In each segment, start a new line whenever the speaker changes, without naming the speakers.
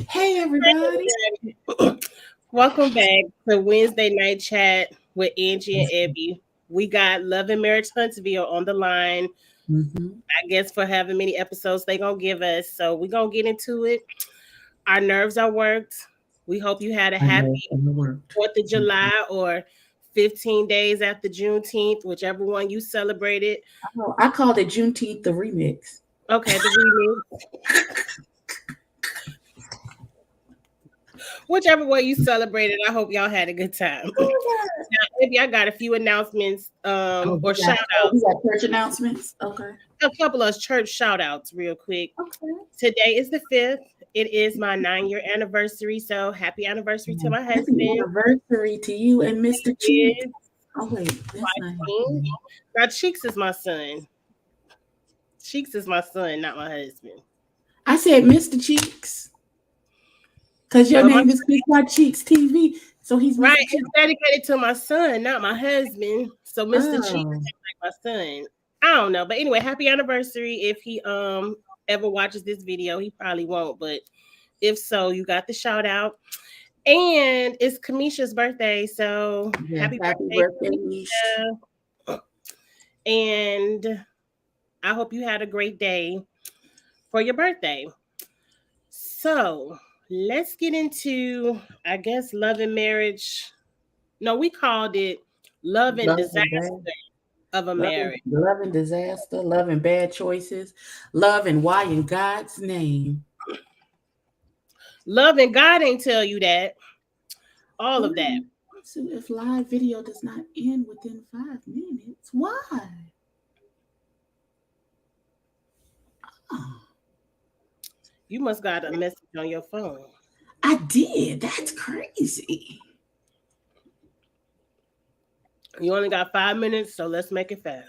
Hey, everybody.
Welcome back to Wednesday Night Chat with Angie and Ebby. We got Love and Marriage Huntsville on the line.
Mm-hmm.
I guess for however many episodes they gonna give us. So we're gonna get into it. Our nerves are worked. We hope you had a
I know
happy
it worked.
4th of July or 15 days after Juneteenth, whichever one you celebrated.
Oh, I called it Juneteenth the remix.
Okay, the remix. Whichever way you celebrated, I hope y'all had a good time. Now, maybe I got a few announcements
Oh,
or shout
we
outs.
got church announcements. Okay.
A couple of church shout outs real quick.
Okay.
Today is the 5th. It is my 9-year anniversary. So happy anniversary to my
Happy
husband.
anniversary to you and Mr. Cheeks.
Is
Oh wait, that's not his
king.
name.
Now Cheeks is my son. Cheeks is my son, not my husband.
I said Mr. Cheeks because your
But my
name is Big My Cheeks TV, so he's
right,
Mr.
it's
Cheeks.
dedicated to my son, not my husband. So Mr. Cheeks
Oh,
is like my son. I don't know. But anyway, happy anniversary. If he ever watches this video, he probably won't, but if so, you got the shout out. And it's Kamisha's birthday. So
yes.
happy
Happy
birthday,
birthday, Mish.
Kamisha. And I hope you had a great day for your birthday. So let's get into, I guess, love and marriage. No, we called it love and
Love
disaster
and bad.
of a marriage.
Love and disaster, love and bad choices, love and why in God's name.
Love and God ain't tell you that. All of that.
So if live video does not end within 5 minutes, why? Oh,
You must got a message on your phone.
I did. That's crazy.
You only got 5 minutes, so let's make it fast.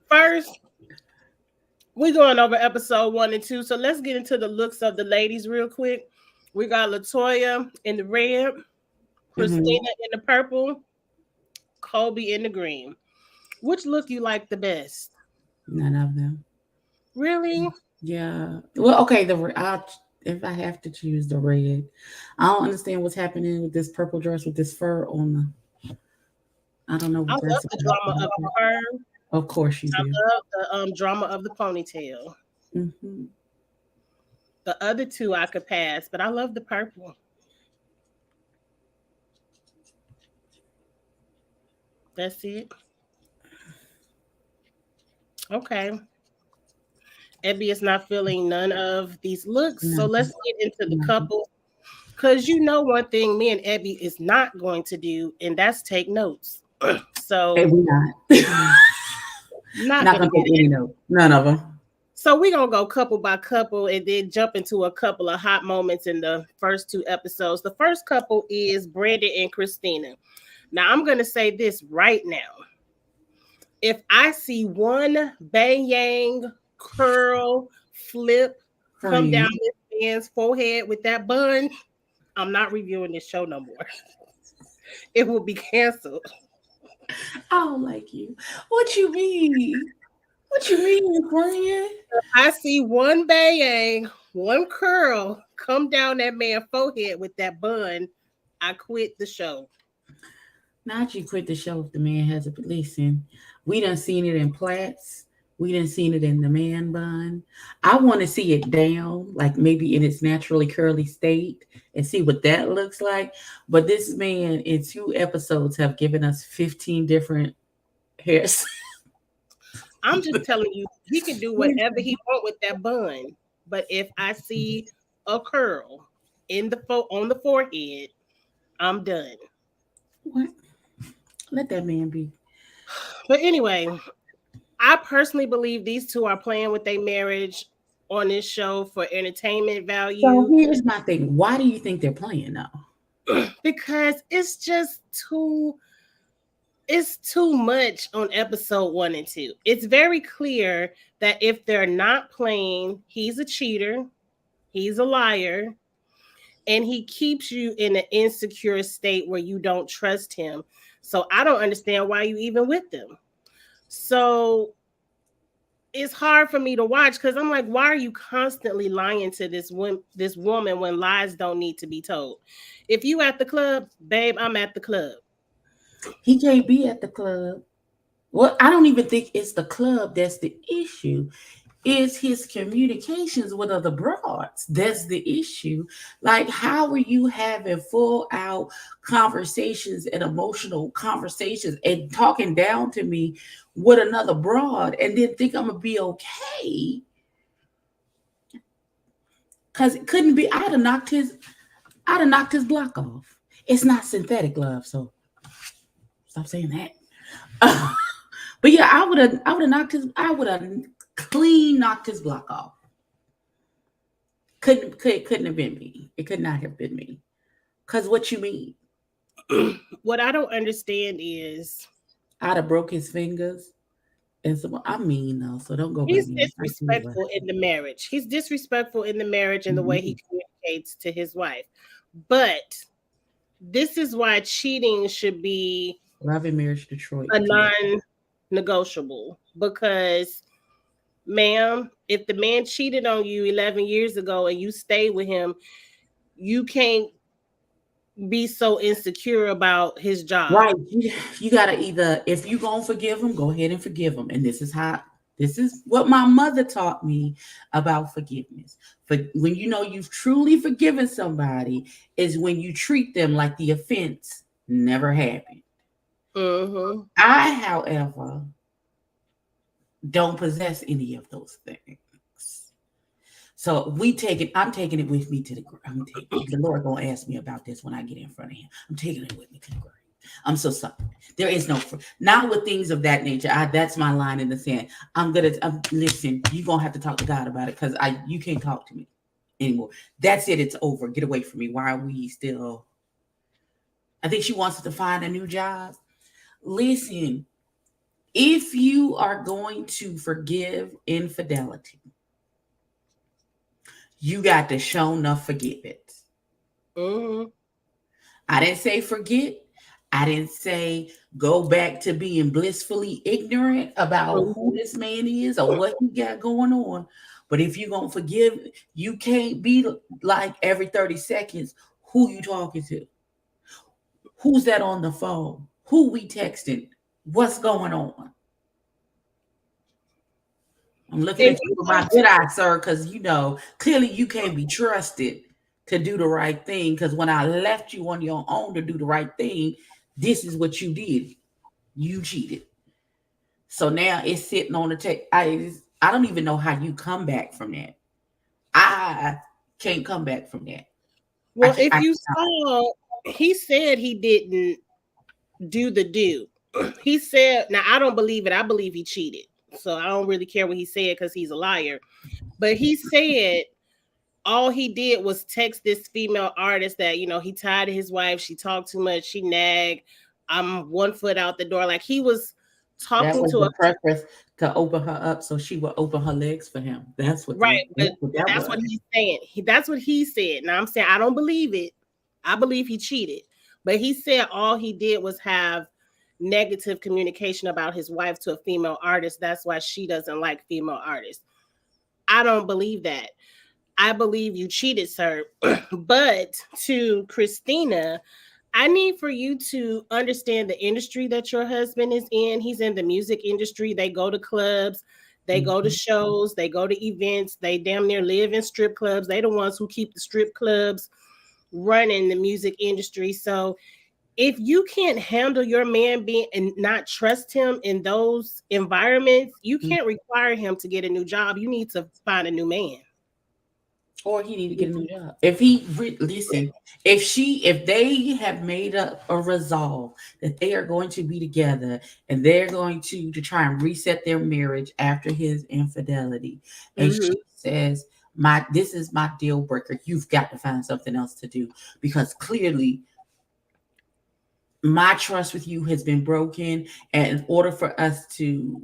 First, we're going over episode 1 and 2. So let's get into the looks of the ladies real quick. We got Latoya in the red, Christina in the purple, Colby in the green. Which look you like the best?
None of them.
Really?
Yeah. Well, okay. If I have to choose the red, I don't understand what's happening with this purple dress with this fur on the. I don't know
I
what
love
that's
the drama of
about.
her.
Of course you
I
do.
love the drama of the ponytail.
Hmm.
The other two I could pass, but I love the purple. That's it. Okay. Ebby is not feeling none of these looks.
No,
So let's get into the
no.
couple. Because you know one thing me and Ebby is not going to do, and that's take notes.
Hey,
So
we not.
not
Not
gonna
gonna
do
take
that.
any note. None of them.
So we're gonna go couple by couple and then jump into a couple of hot moments in the first two episodes. The first couple is Brandon and Christina. Now I'm gonna say this right now. If I see one bang yang curl flip come down
Friend.
this man's forehead with that bun, I'm not reviewing this show no more. It will be canceled.
I don't like you. What you mean? What you mean, friend?
I see one bang, one curl come down that man's forehead with that bun, I quit the show.
Not you quit the show if the man has a listen. We done seen it in plaits. We done seen it in the man bun. I want to see it down, like maybe in its naturally curly state, and see what that looks like. But this man in 2 episodes have given us 15 different hairs.
I'm just telling you, he can do whatever he want with that bun. But if I see a curl in on the forehead, I'm done.
What? Let that man be.
But anyway, I personally believe these two are playing with their marriage on this show for entertainment
So
value
here's my thing. Why do you think they're playing though?
because it's just too much on episode 1 and 2. It's very clear that if they're not playing, he's a cheater, he's a liar, and he keeps you in an insecure state where you don't trust him. So I don't understand why you even with them. So it's hard for me to watch because I'm like, why are you constantly lying to this woman when lies don't need to be told? If you at the club, babe, I'm at the club.
He can't be at the club. Well, I don't even think it's the club that's the issue. It's his communications with other broads. That's the issue. Like, how are you having full out conversations and emotional conversations and talking down to me with another broad and then think I'm gonna be okay? Cause it couldn't be. I'd have knocked his block off. It's not synthetic love, so stop saying that. But yeah, I would have clean knocked his block off. Couldn't have been me. It could not have been me. Cause what you mean?
What I don't understand is
I'd have broke his fingers and some. I mean though, so don't go back
he's
in. I see what.
disrespectful in the marriage. He's disrespectful in the marriage and the way he
Mhm.
communicates to his wife. But this is why cheating should be
Love and Marriage Detroit.
a
Too.
non-negotiable because ma'am, if the man cheated on you 11 years ago and you stay with him, you can't be so insecure about his job.
Right. You gotta either, if you gonna forgive him, go ahead and forgive him. And this is what my mother taught me about forgiveness. But when you know you've truly forgiven somebody, is when you treat them like the offense never happened.
Mm-hmm.
I, however, don't possess any of those things. So I'm taking it with me to the grave. The Lord gonna ask me about this when I get in front of him. I'm taking it with me to the grave. I'm so sorry. There is no not with things of that nature. That's my line in the sand. Listen. You gonna have to talk to God about it because you can't talk to me anymore. That's it. It's over. Get away from me. Why are we still? I think she wants to find a new job. Listen, if you are going to forgive infidelity, you got to show enough forgive it.
Mm-hmm.
I didn't say forget. I didn't say go back to being blissfully ignorant about who this man is or what he got going on. But if you're going to forgive, you can't be like every 30 seconds, who you talking to? Who's that on the phone? Who we texting? What's going on? I'm looking
If
at you
you
with my
want
good
to,
eye, sir, because clearly you can't be trusted to do the right thing. Because when I left you on your own to do the right thing, this is what you did. You cheated. So now it's sitting on the tape. I don't even know how you come back from that. I can't come back from that. I
well,
can't.
if you saw, he said he didn't do the do. He said, now I don't believe it. I believe he cheated. So I don't really care what he said because he's a liar. But he said all he did was text this female artist that, he tired of his wife. She talked too much. She nagged. I'm 1 foot out the door. Like he was
That
talking
was
to
the
a
preference to open her up so she would open her legs for him.
right,
That's
but
what that
that's what
was.
he's saying. That's what he said. Now I'm saying I don't believe it. I believe he cheated, but he said all he did was have negative communication about his wife to a female artist. That's why she doesn't like female artists. I don't believe that. I believe you cheated, sir. But to Christina, I need for you to understand the industry that your husband is in. He's in the music industry. They go to clubs, they go to
Mhm.
shows, they go to events, they damn near live in strip clubs. They the ones who keep the strip clubs running the music industry. So if you can't handle your man being and not trust him in those environments, you can't require him to get a new job. You need to find a new man.
Or he need to get a new job. If he listen, if they have made up a resolve that they are going to be together and they're going to try and reset their marriage after his infidelity, and
Mm-hmm.
she says, "My this is my deal breaker. You've got to find something else to do because clearly my trust with you has been broken, and in order for us to."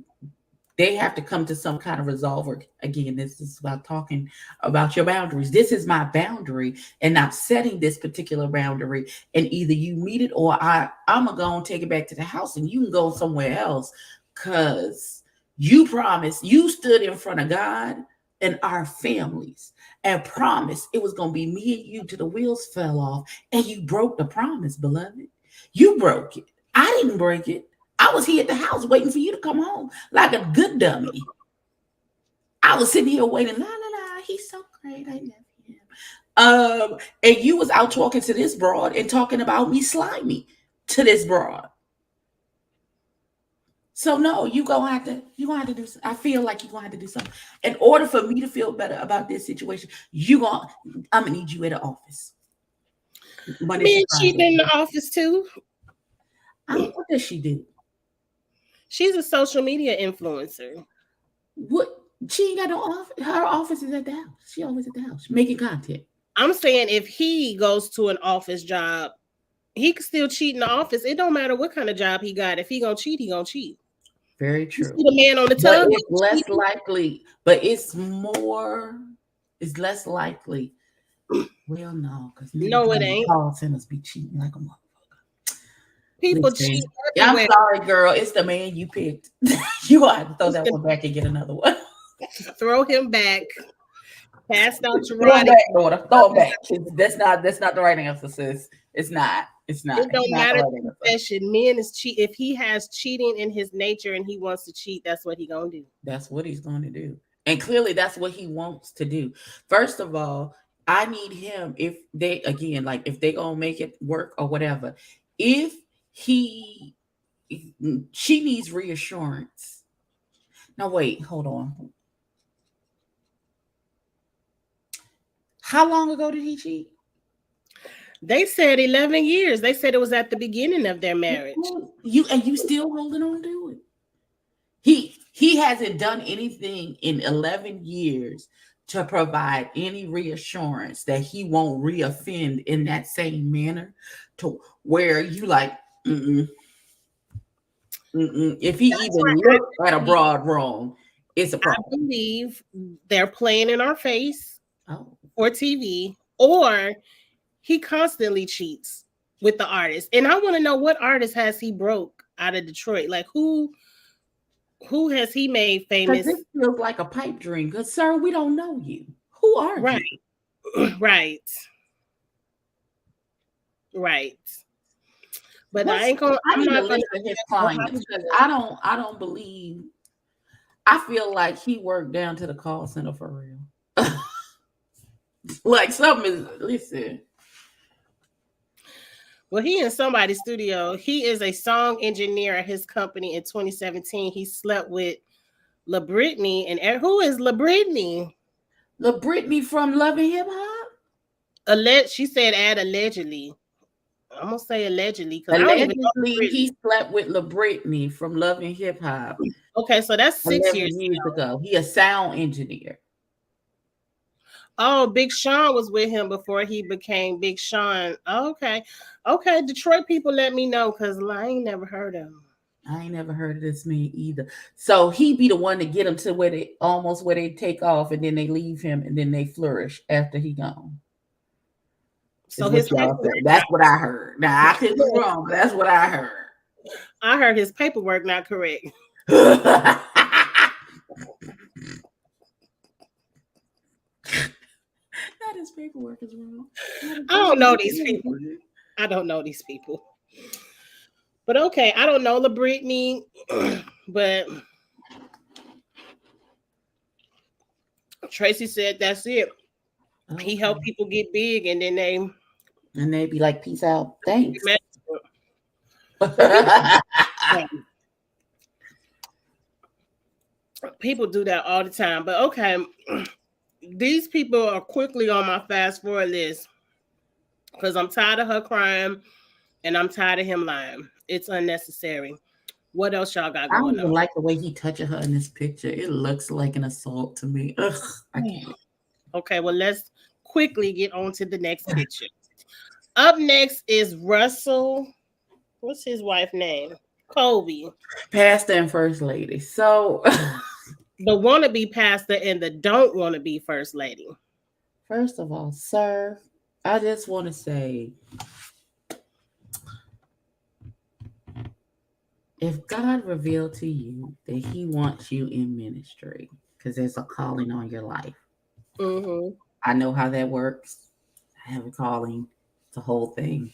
They have to come to some kind of resolve. Again, this is about talking about your boundaries. This is my boundary, and I'm setting this particular boundary. And either you meet it, or I'm gonna go and take it back to the house, and you can go somewhere else. because you promised, you stood in front of God and our families and promised it was going to be me and you till the wheels fell off, and you broke the promise, beloved. You broke it. I didn't break it. I was here at the house waiting for you to come home like a good dummy. I was sitting here waiting, la la la, he's so great, I love him. And you was out talking to this broad and talking about me slimy to this broad. So no, you gonna have to do. I feel like you're gonna have to do something in order for me to feel better about this situation. I'm gonna need you at the office. Monday
Men
through
cheating in
Friday.
the office too.
What does she do?
She's a social media influencer.
What, she ain't got no office. Her office is at the house. She always at the house making content.
I'm saying if he goes to an office job, he can still cheat in the office. It don't matter what kind of job he got. If he gonna cheat, he gonna cheat.
Very
You
true.
see the man on the
But
tub.
it's less likely. But it's more. It's less likely. Well, no, because
No, it
niggas
ain't.
call centers be cheating like a motherfucker.
People
Listen,
cheat
I'm
everywhere.
sorry, girl. It's the man you picked. You gonna have to throw
It's
that
the-
one back and get another one.
Throw him back. Pass out your
Throw him
rod.
back, daughter. Throw him back. That's not the right answer, sis. It's not. It's not.
It
It's
don't
not the
matter
right
the
answer.
profession. Men is cheat. If he has cheating in his nature and he wants to cheat, that's what he gonna do.
That's what he's going to do. And clearly that's what he wants to do. First of all, I need him, if they, again, like if they gonna make it work or whatever, if he she needs reassurance. Now wait, hold on. How long ago did he cheat?
They said 11 years. They said it was at the beginning of their marriage.
You still holding on to it. He hasn't done anything in 11 years to provide any reassurance that he won't reoffend in that same manner, to where you like, mm-mm, mm-mm. If he
That's
even
why
looks at a broad wrong, it's a
I
problem.
believe they're playing in our face
Oh,
or TV, or he constantly cheats with the artist. And I want to know what artist has he broke out of Detroit? Like who has he made
because
famous?
this feels like a pipe dream. Because sir, we don't know you. Who are
Right,
you?
right, right. But I
What's
ain't gonna.
I
I'm
need a
not gonna.
list of his clients because I don't believe. I feel like he worked down to the call center for real. Like something is, listen.
Well, he in somebody's studio. He is a song engineer at his company in 2017. He slept with La Britney, and who is La Britney?
The Britney from Love and Hip Hop.
She said add allegedly. I'm gonna say allegedly because I don't even know
Allegedly,
Britney.
he slept with La Britney from Love and Hip Hop
Okay, so that's 6 years
11 years
ago.
ago. He a sound engineer.
Oh, Big Sean was with him before he became Big Sean. Okay. Okay, Detroit people let me know because I ain't never heard of him.
I ain't never heard of this man either. So he be the one to get him to where they almost where they take off and then they leave him and then they flourish after he gone.
So
Is what
his
y'all
paperwork,
said. That's what I heard. Now I could be wrong, but that's what I heard.
I heard his paperwork not correct.
That is paperwork is wrong.
I don't know these people. I don't know these people. But okay, I don't know La Britney, but Tracy said that's it.
Okay.
He helped people get big, and then
they be like, "Peace out, thanks."
People do that all the time. But okay, these people are quickly on my fast forward list because I'm tired of her crying and I'm tired of him lying. It's unnecessary. What else y'all got
I don't
going
even
on?
like the way he touching her in this picture. It looks like an assault to me. Ugh, I can't.
Okay, well, let's quickly get on to the next picture. Up next is Russell. What's his wife's name? Kobe.
Pastor and first lady. So,
The wannabe pastor and the don't want to be first lady.
first of all, sir, I just want to say If God revealed to you that He wants you in ministry, because there's a calling on your life,
Mm-hmm.
I know how that works. I have a calling, the whole thing.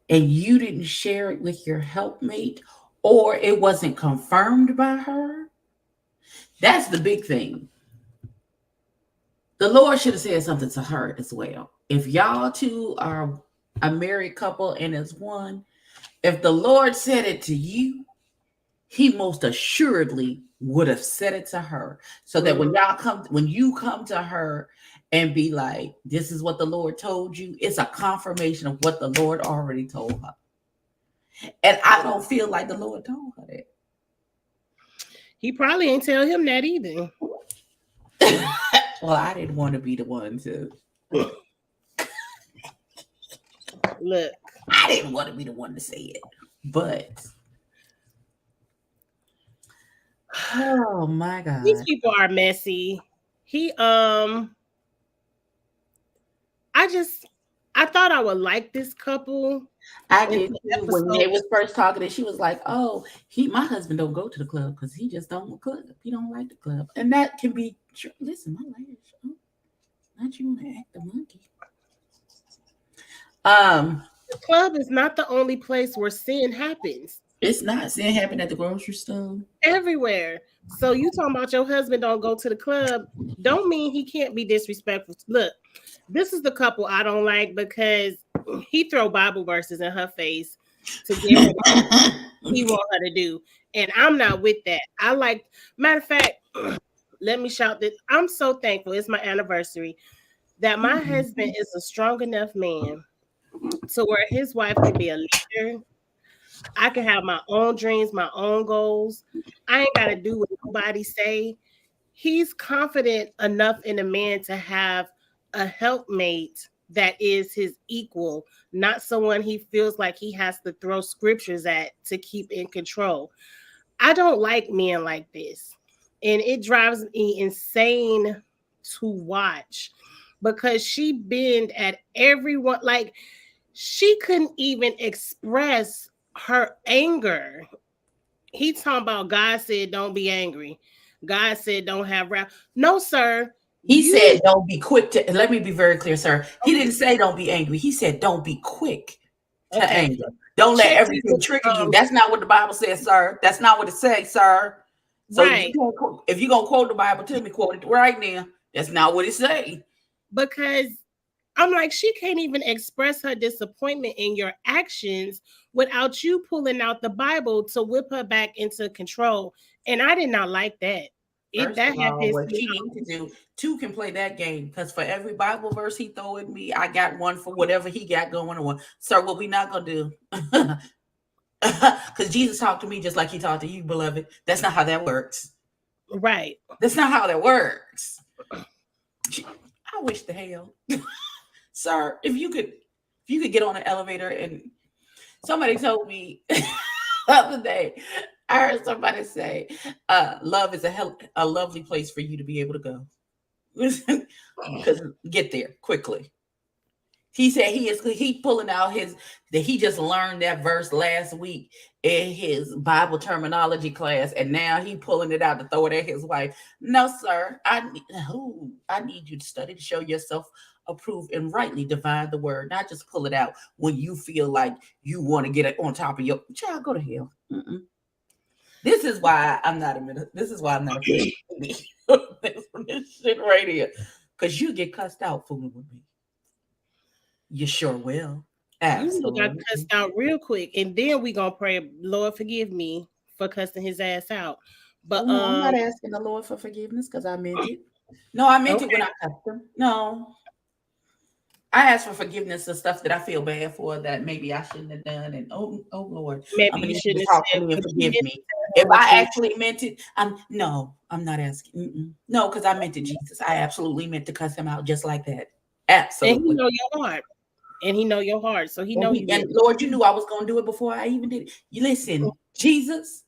And you didn't share it with your helpmate, or it wasn't confirmed by her, that's the big thing. The Lord should have said something to her as well. If y'all two are a married couple and it's one, if the Lord said it to you, He most assuredly would have said it to her. So that
Mm-hmm.
when you come to her and be like, this is what the Lord told you, it's a confirmation of what the Lord already told her. And I don't feel like the Lord told her
He probably ain't tell him that either.
that. Well, I didn't want to be the one to.
Look,
I didn't want to be the one to say it. But oh my
these
God.
people are messy. He I just I thought I would like this couple
I
in
did
the
too. When
episode.
they was first talking, and she was like, "Oh, my husband don't go to the club because he just don't club. He don't like the club." And that can be true. Listen, my lash. Oh, not you want to act the monkey. Um,
The club is not the only place where sin happens.
it's not saying happen at the grocery store.
Everywhere. So you talking about your husband don't go to the club, don't mean he can't be disrespectful. Look, this is the couple I don't like because he throw Bible verses in her face to get her to do what he want her to do. And I'm not with that. I like, matter of fact, let me shout this. I'm so thankful. It's my anniversary that my husband is a strong enough man to where his wife can be a leader. I can have my own dreams, my own goals. I ain't got to do what nobody say. He's confident enough in a man to have a helpmate that is his equal, not someone he feels like he has to throw scriptures at to keep in control. I don't like men like this. And it drives me insane to watch because she bend at everyone. Like she couldn't even express her anger. He talking about God said don't be angry. God said don't have wrath. No, sir.
He
You
said, "Don't be quick to." Let me be very clear, sir. He
okay?
didn't say, "Don't be angry." He said, "Don't be quick to
Okay.
anger. Don't let
Check this
everything trigger you."
um
That's not what the Bible says, sir. That's not what it says, sir. So
right.
if you gonna quote the Bible to me, quote it right now. That's not what it say.
Because I'm like, she can't even express her disappointment in your actions without you pulling out the Bible to whip her back into control. And I did not like that. It
First
that
of
had
all,
pissed
what
me
she
off.
needs to do, two can play that game because for every Bible verse he throw at me, I got one for whatever he got going on. Sir, what we not gonna do? Because Jesus talked to me just like he talked to you, beloved. That's not how that works.
Right.
That's not how that works. I wish the hell, sir, if you could get on an elevator and somebody told me the other day, I heard somebody say, love is a lovely place for you to be able to go. Because get there quickly. He said he pulling out his that he just learned that verse last week in his Bible terminology class, and now he pulling it out to throw it at his wife. No, sir, I need you to study to show yourself approved and rightly divide the word, not just pull it out when you feel like you want to get it on top of your child. Go to hell. Mm-mm. This is why I'm not a minute. This is why I'm not a fan of this shit right here, because you get cussed out fooling with me. You sure will.
You got
Absolutely.
cussed out real quick. And then we gonna pray, Lord forgive me for cussing his ass out.
Oh
But
no, I'm not asking the Lord for forgiveness because I meant it. No, I meant it when
okay.
I cussed him. No, I ask for forgiveness of stuff that I feel bad for that maybe I shouldn't have done. And oh Lord,
Maybe
I'm gonna
you
need you
shouldn't
to
have
talk to
said
me and
what you
forgive
meant
me.
to
If
tell what
I
you
actually meant it, I'm not asking. No, because I meant it, Jesus. I absolutely meant to cuss him out just like that.
and he
Absolutely.
know your heart. And he know your heart. So he
And
know
he
you
and
meant
Lord, you knew I was gonna do it before I even did it. You listen, Jesus.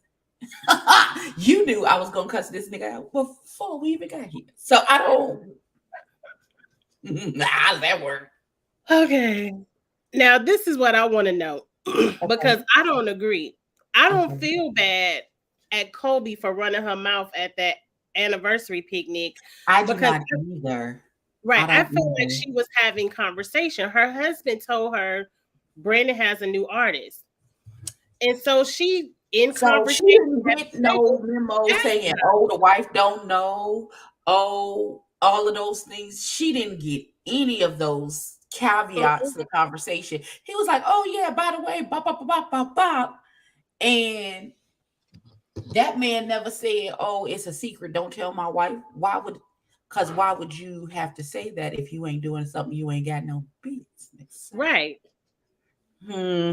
You knew I was gonna cuss this nigga out before we even got here. So I don't. How's that work?
okay. Now this is what I want to know. because I don't agree. I don't
Okay.
feel bad at Kobe for running her mouth at that anniversary picnic
I do
because
not either.
right,
I
I
don't
feel like
either.
she was having conversation. Her husband told her Brandon has a new artist. And so she in
So she
conversation
didn't
at
get
the
no
table
memo
asked
saying,
her,
"Oh, the wife don't know." Oh, all of those things. She didn't get any of those caveats
"Mhm,
to the conversation. He was like, "Oh yeah, by the way, bop bop bop bop bop," and that man never said, "Oh, it's a secret. Don't tell my wife." Why would? Because why would you have to say that if you ain't doing something you ain't got no business?
right,
Hmm.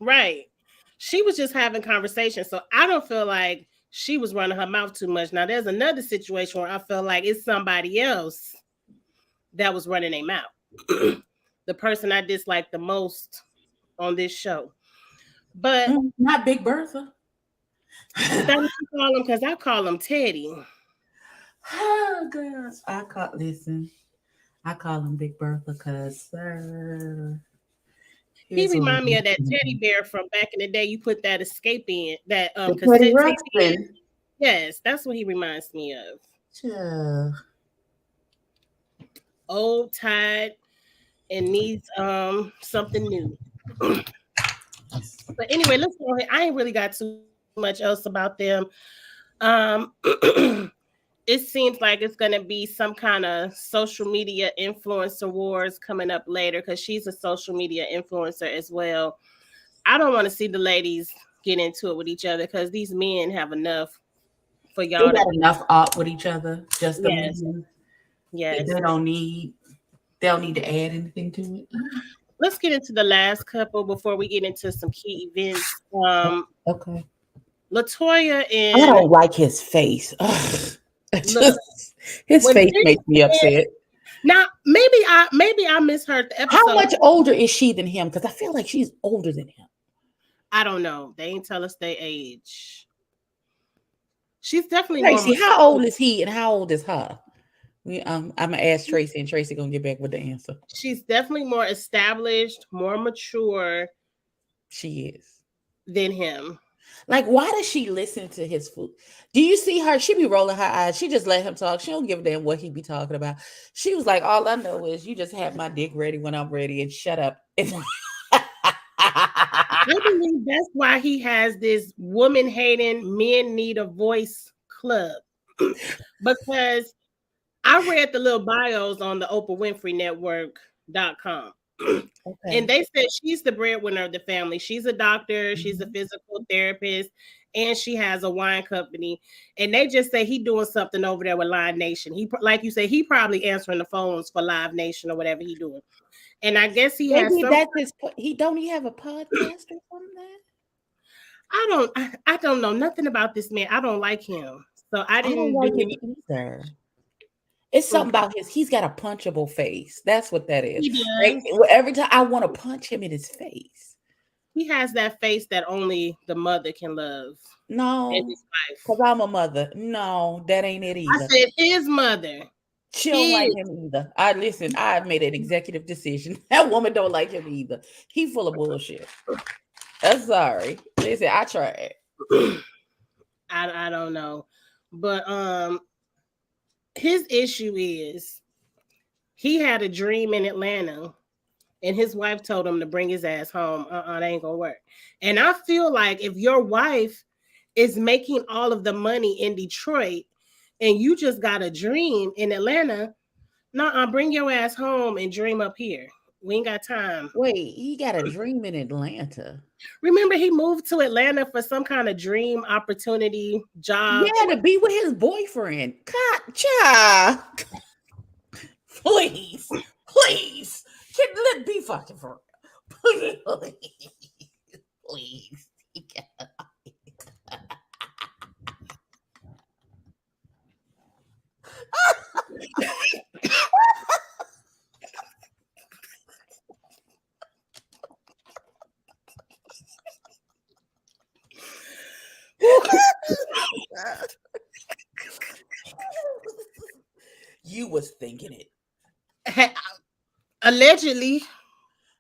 right. She was just having conversation. So I don't feel like she was running her mouth too much. Now there's another situation where I feel like it's somebody else that was running their mouth. The person I dislike the most on this show. But
Not Big Bertha.
is that what you call him? Because I call him Teddy.
Oh gosh. I call him Big Bertha because
He
here's what we
remind me
do.
of that teddy bear from back in the day. You put that escape in, that
The Teddy
cassette tape in.
Ruxpin.
Yes, that's what he reminds me of.
Yeah.
Old, tired, and needs something new. But anyway, let's go ahead. I ain't really got too much else about them. Um it seems like it's gonna be some kind of social media influencer wars coming up later because she's a social media influencer as well. I don't want to see the ladies get into it with each other because these men have enough for
They
y'all to
got
be.
enough art with each other, just the
Yes,
men. They
yes.
don't need to add anything to it.
Let's get into the last couple before we get into some key events.
Okay.
Latoya
I
and
don't like his face. Ugh.
look,
His
when
face
this
makes me
man,
upset.
now maybe I misheard the
How
episode.
much older is she than him? Because I feel like she's older than him.
I don't know. They ain't tell us their age. She's definitely more
Tracy,
mature.
how old is he and how old is her? I'm gonna ask Tracy, and Tracy gonna get back with the answer.
She's definitely more established, more mature
She is.
than him.
Like, why does she listen to his food? Do you see her? She be rolling her eyes. She just let him talk. She don't give a damn what he be talking about. She was like, all I know is you just have my dick ready when I'm ready and shut up.
I believe that's why he has this woman hating men need a voice club. Because I read the little bios on the Oprah Winfrey Network.com. And
Okay.
they said she's the breadwinner of the family. She's a doctor, she's a
Mhm.
physical therapist, and she has a wine company. And they just say he doing something over there with Live Nation. He, like you say, he probably answering the phones for Live Nation or whatever he doing. And I guess he has
Maybe
some.
that's his. He don't he have a podcast or something?
I don't know nothing about this man. I don't like him, so I
I don't
didn't
like
do
him
any.
either. It's something
Okay,
about he's got a punchable face. That's what that is.
he
Like
does.
every time I want to punch him in his face.
He has that face that only the mother can love, and
No,
his
because
wife.
I'm a mother. No, that ain't it
I
either.
said his mother.
She don't like
His.
him either. I listen, I've made an executive decision. That woman don't like him either. He full of bullshit. I'm sorry. Listen, I tried.
I don't know, but his issue is he had a dream in Atlanta, and his wife told him to bring his ass home. That ain't gonna work. And I feel like if your wife is making all of the money in Detroit, and you just got a dream in Atlanta, no, bring your ass home and dream up here. We ain't got time.
Wait, he got a dream in Atlanta.
Remember, he moved to Atlanta for some kind of dream opportunity job.
Yeah, to be with his boyfriend. God, child. Please, please. Let's be fucking for real. Please, please. You was thinking it.
Allegedly,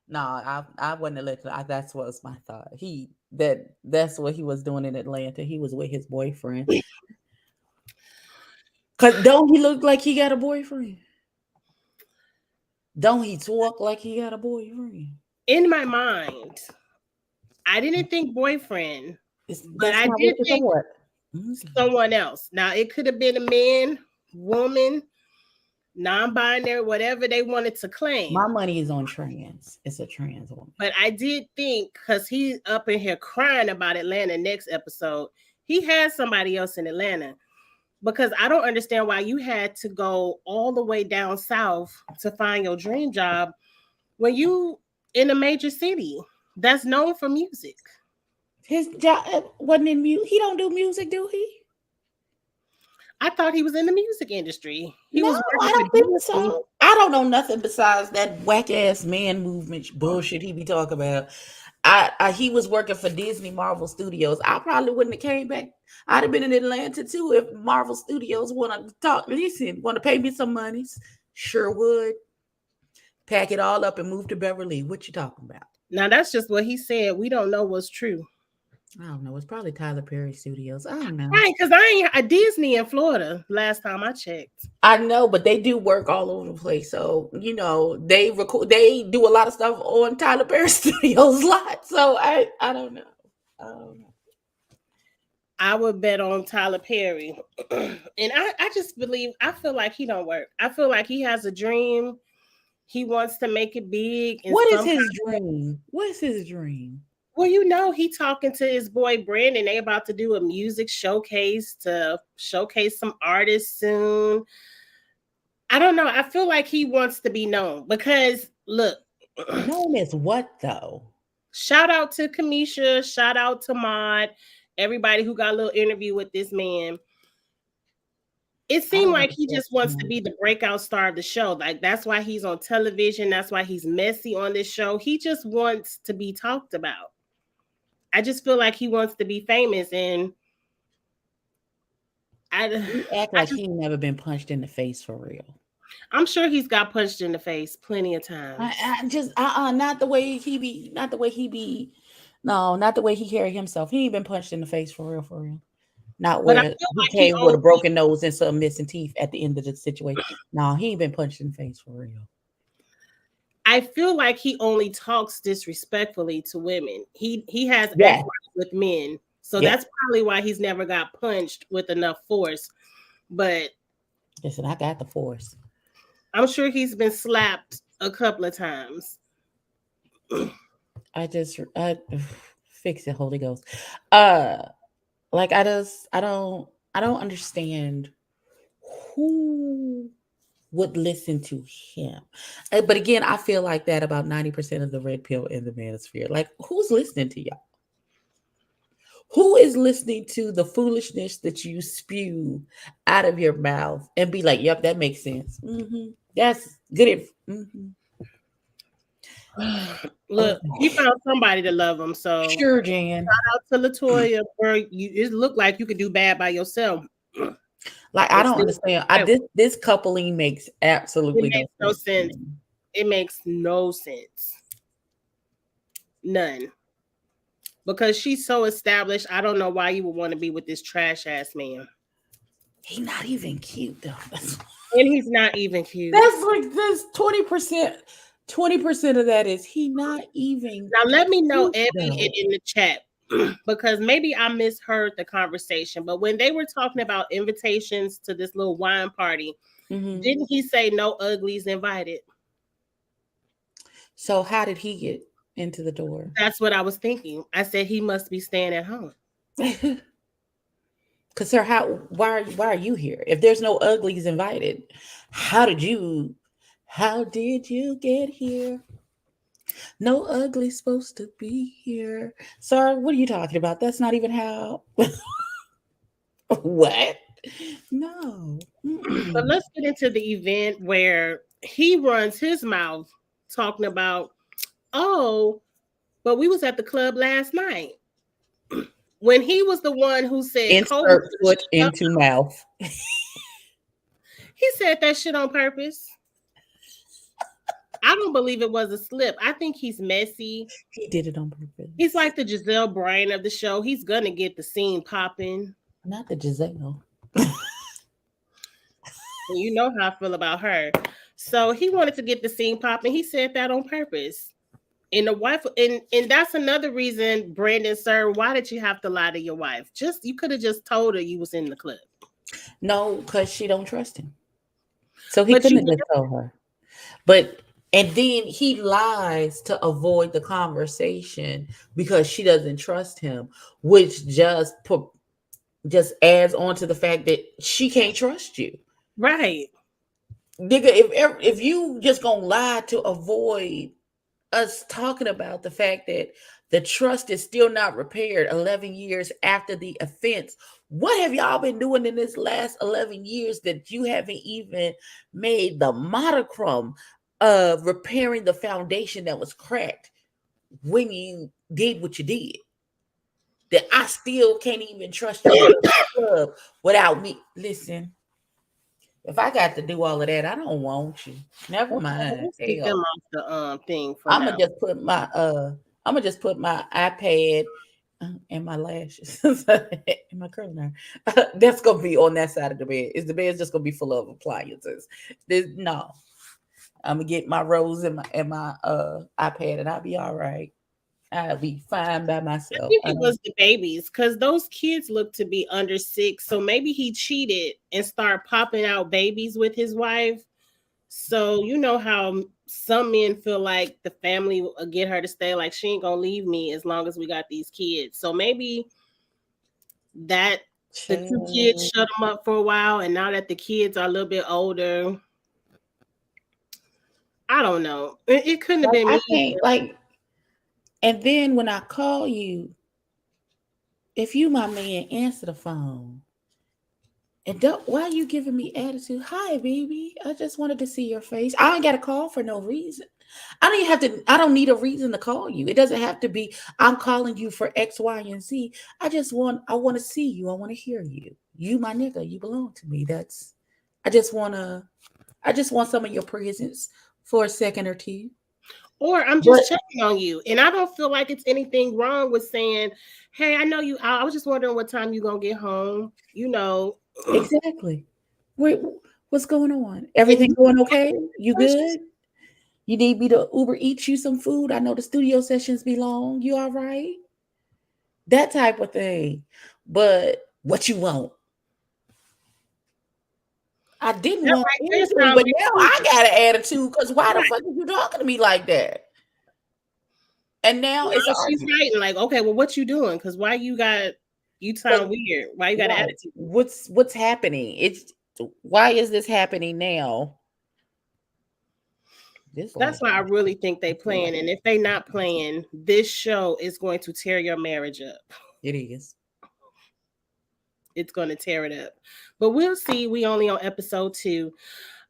No, I wouldn't have let you. That's what was my thought. That's what he was doing in Atlanta. He was with his boyfriend. Cause don't he look like he got a boyfriend? Don't he talk like he got a boyfriend?
In my mind, I didn't think boyfriend, but
That's
I
not
did
what you
think
thought. Okay.
someone else. Now it could have been a man, woman, non-binary, whatever they wanted to claim.
My money is on trans. It's a trans woman.
But I did think, because he's up in here crying about Atlanta next episode, he had somebody else in Atlanta. Because I don't understand why you had to go all the way down south to find your dream job when you in a major city that's known for music.
His job wasn't in music. He don't do music, do he?
I thought he was in the music industry. He
No,
was
I
working for
don't think
Disney.
so. I don't know nothing besides that whack ass man movement bullshit he be talking about. He was working for Disney Marvel Studios. I probably wouldn't have came back. I'd have been in Atlanta too if Marvel Studios want to talk. Listen, want to pay me some monies? Sure would. Pack it all up and move to Beverly. What you talking about?
Now that's just what he said. We don't know what's true.
I don't know. It's probably Tyler Perry Studios. I don't know.
Right, because I ain't a Disney in Florida last time I checked.
I know, but they do work all over the place. So they record. They do a lot of stuff on Tyler Perry Studios lot. So I don't know. I don't know.
I would bet on Tyler Perry. And I just believe, I feel like he don't work. I feel like he has a dream. He wants to make it big.
What is his dream? What's his dream?
Well, he talking to his boy Brandon. They about to do a music showcase to showcase some artists soon. I don't know. I feel like he wants to be known because look.
Known as what though?
Shout out to Kamisha. Shout out to Maud. Everybody who got a little interview with this man. It seemed like he just wants to be the breakout star of the show. Like that's why he's on television. That's why he's messy on this show. He just wants to be talked about. I just feel like he wants to be famous, and
he act like he never been punched in the face for real.
I'm sure he's got punched in the face plenty of times.
I just not the way he be, not the way he be. No, not the way he carry himself. He ain't been punched in the face for real, for real. Not where he came with a broken nose and some missing teeth at the end of the situation. No, he ain't been punched in the face for real.
I feel like he only talks disrespectfully to women. He has equity with men. So that's probably why he's never got punched with enough force. But
listen, I got the force.
I'm sure he's been slapped a couple of times.
I fix it, Holy Ghost. Like I don't understand who would listen to him. But again, I feel like that about 90% of the red pill in the manosphere. Like, who's listening to y'all? Who is listening to the foolishness that you spew out of your mouth and be like, yep, that makes sense. Mm-hmm. That's good. Mm-hmm.
Look, he found somebody to love him. So
sure, Jan.
Shout out to Latoya, where it looked like you could do bad by yourself.
Like I don't understand. This coupling makes absolutely
no sense. It makes no sense. None. Because she's so established. I don't know why you would want to be with this trash ass man.
He's not even cute though.
And he's not even cute.
That's like this 20%. 20% of that is he not even.
Now let me know, Abby, in the chat, because maybe I misheard the conversation. But when they were talking about invitations to this little wine party, didn't he say no uglies invited?
So how did he get into the door?
That's what I was thinking. I said he must be staying at home.
Because sir, why are you here? If there's no uglies invited, how did you get here? No ugly's supposed to be here. Sir, what are you talking about? That's not even how. What? No.
But let's get into the event where he runs his mouth talking about, oh, but we was at the club last night. When he was the one who said
insert foot into mouth.
He said that shit on purpose. I don't believe it was a slip. I think he's messy.
He did it on
He's
purpose.
like the Giselle Bryan of the show. He's gonna get the scene popping.
Not the Giselle.
And you know how I feel about her. So he wanted to get the scene popping. He said that on purpose. And the wife, and that's another reason, Brandon, sir, why did you have to lie to your wife? Just you could have just told her you was in the club.
No, because she don't trust him. So he
But
couldn't
you
have just told her. But and then he lies to avoid the conversation because she doesn't trust him, which just adds on to the fact that she can't trust you.
right.
Nigga, if you just gonna lie to avoid us talking about the fact that the trust is still not repaired 11 years after the offense, what have y'all been doing in this last 11 years that you haven't even made the modicum of repairing the foundation that was cracked when you did what you did? That I still can't even trust you to the club without me. Listen, if I got to do all of that, I don't want you. Never
Okay,
mind.
let's get them
Hell,
off the thing for
I'm
now.
gonna just put my iPad and my lashes and my curling iron. That's gonna be on that side of the bed. Is the bed's just gonna be full of appliances? No, I'm gonna get my rose and my iPad, and I'll be all right. I'll be fine by
I
myself.
think it was the babies because those kids look to be under 6. So maybe he cheated and started popping out babies with his wife. So you know how some men feel like the family will get her to stay, like she ain't gonna leave me as long as we got these kids. So maybe that the 2 kids
Child.
shut them up for a while, and now that the kids are a little bit older, I don't know. It couldn't have
Like
been
I
me
can't
either.
like. And then when I call you, if you my man, answer the phone. And why are you giving me attitude? Hi, baby. I just wanted to see your face. I ain't got to call for no reason. I don't even have to. I don't need a reason to call you. It doesn't have to be. I'm calling you for X, Y, and Z. I just want. I want to see you. I want to hear you. You, my nigga. You belong to me. That's. I just want to. I just want some of your presence for a second or two.
Or I'm
But
just checking on you. And I don't feel like it's anything wrong with saying, hey, I know you. I was just wondering what time you going to get home. You know,
exactly. Wait, what's going on?
and
Everything
you
going
ask
okay? You
questions.
good? You need me to Uber eat you some food? I know the studio sessions be long. You all right? That type of thing. But what you want? I didn't
That
want
right there
anything,
sound
but
like
now I
cheating.
got an attitude because why the
Right.
fuck are you talking to me like that? And now it's
Now
an
she's
argument.
fighting, like, okay, well, what you doing? Because why you
'Cause-
sound weird. Why you got an
Right.
attitude?
What's happening? It's why is this happening now? This
That's
light.
why I really think they playing. And if they not playing, this show is going to tear your marriage up.
It is.
It's going to tear it up. But we'll see. We only on episode 2.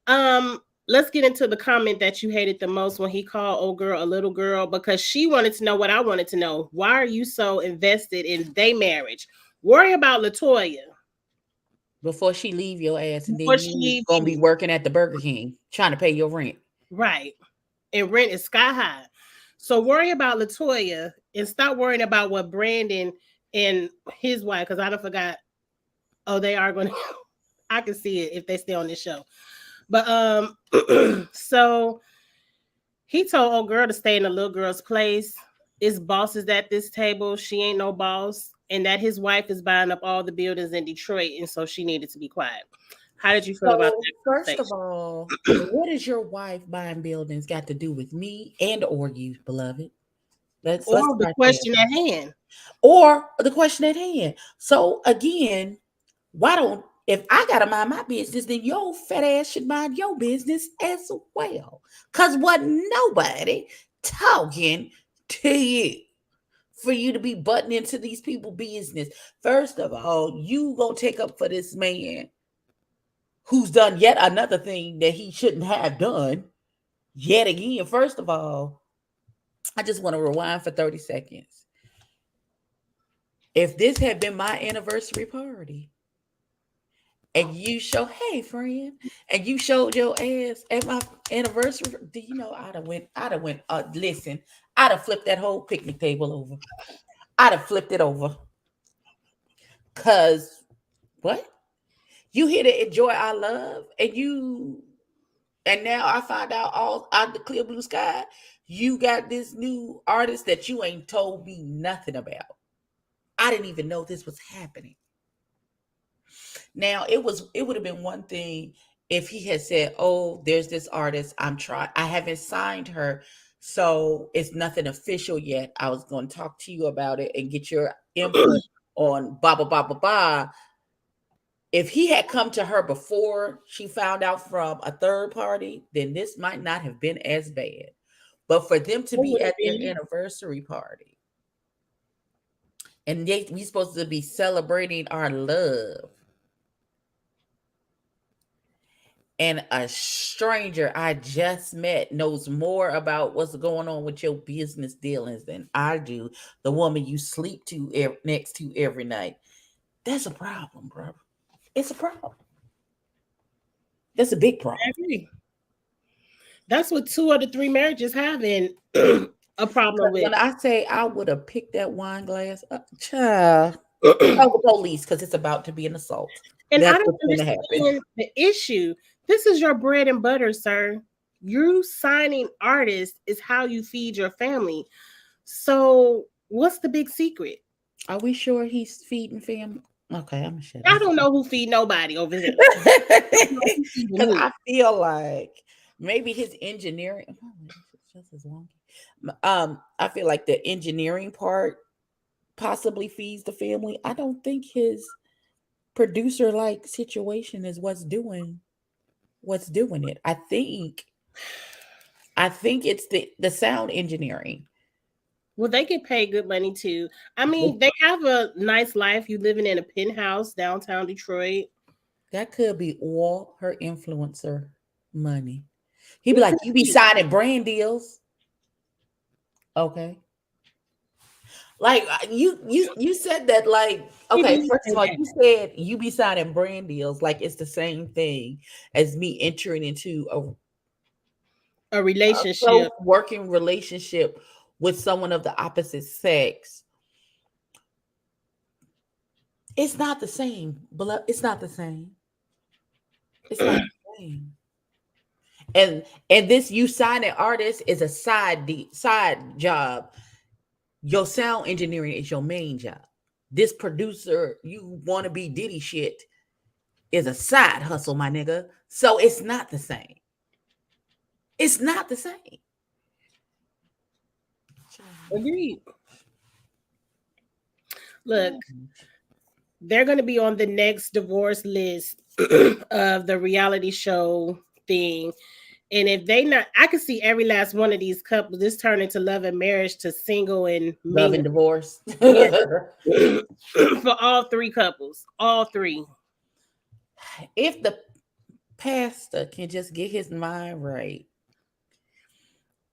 Um, let's get into the comment that you hated the most when he called old girl a little girl, because she wanted to know what I wanted to know. Why are you so invested in their marriage? Worry about Latoya
Before she leave your ass, and
before
then
she
you
leave
gonna be
you.
working at the Burger King trying to pay your rent.
Right. And rent is sky high. So worry about Latoya and stop worrying about what Brandon and his wife, because I don't forgot. Oh, they are going to. I can see it if they stay on this show. But so he told old girl to stay in the little girl's place. His boss is at this table. She ain't no boss. And that his wife is buying up all the buildings in Detroit. And so she needed to be quiet. How did you feel about
So
that
first of
conversation?
all, what is your wife buying buildings got to do with me and or you, beloved? Let's
Or the
start there.
question at hand.
Or the question at hand. So again, why don't if I gotta mind my business, then your fat ass should mind your business as well. Cause wasn't nobody talking to you for you to be butting into these people' business. First of all, you gonna take up for this man who's done yet another thing that he shouldn't have done yet again. First of all, I just want to rewind for 30 seconds. If this had been my anniversary party and you show, hey friend, and you showed your ass at my anniversary. Do you know I'd have went, listen, I'd have flipped that whole picnic table over. I'd have flipped it over. Cause what? You here to enjoy our love, and now I find out all out the clear blue sky, you got this new artist that you ain't told me nothing about. I didn't even know this was happening. Now it would have been one thing if he had said, "Oh, there's this artist. I haven't signed her, so it's nothing official yet. I was going to talk to you about it and get your input on blah blah blah blah blah." If he had come to her before she found out from a third party, then this might not have been as bad. But for them to
It
be
would have
at their
been.
anniversary party and we supposed to be celebrating our love, and a stranger I just met knows more about what's going on with your business dealings than I do, the woman you sleep next to every night, that's a problem, bro. It's a problem. That's a big
I
problem.
agree. That's what 2 of the 3 marriages having a problem
'Cause
with.
when I say I would have picked that wine glass up, child, call the police because it's about to be an assault.
And I
That's
don't
what's going to happen.
understand the issue. This is your bread and butter, sir. You signing artists is how you feed your family. So what's the big secret?
Are we sure he's feeding family? Okay, I'm gonna shut
I
up.
don't know who feed nobody over here. I don't know who feeding
Because
who.
I feel like maybe his engineering. Oh, it's just as wonky. I feel like the engineering part possibly feeds the family. I don't think his producer like situation is what's doing it. I think it's the sound engineering.
Well, they get paid good money too. I mean, they have a nice life. You living in a penthouse downtown Detroit.
That could be all her influencer money. He'd be
It
like,
could
"You be
be.
signing brand deals, okay?" Like you said that, like,
He
okay,
did
first
say
of all,
that.
you said you be signing brand deals like it's the same thing as me entering into
A
a close
relationship.
working relationship with someone of the opposite sex. It's not the same, but it's not the same. It's not the same. And this you signing artist is a side job. Your sound engineering is your main job. This producer, you want to be Diddy shit, is a side hustle, my nigga. So it's not the same. It's not the same.
Agreed. Look, they're going to be on the next divorce list of the reality show thing. And if they not, I could see every last one of these couples this turn into love and marriage to single and
Love and
mingle.
divorce.
Yeah. For all 3 couples, all 3.
If the pastor can just get his mind right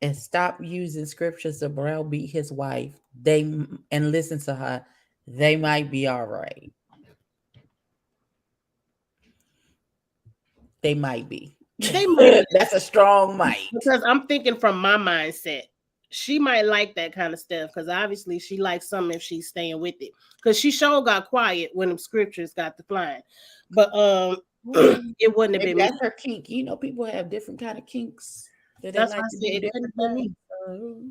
and stop using scriptures to browbeat his wife, and listen to her, they might be all right. They might be.
They might be,
That's a strong might.
because I'm thinking from my mindset. She might like that kind of stuff because obviously she likes something if she's staying with it. Because she sure got quiet when them scriptures got to flying. But it wouldn't have
Maybe
been me.
that's her kink. People have different kind of kinks that they
That's why
like
I
to
said
do
it couldn't
different
have been me.
things. So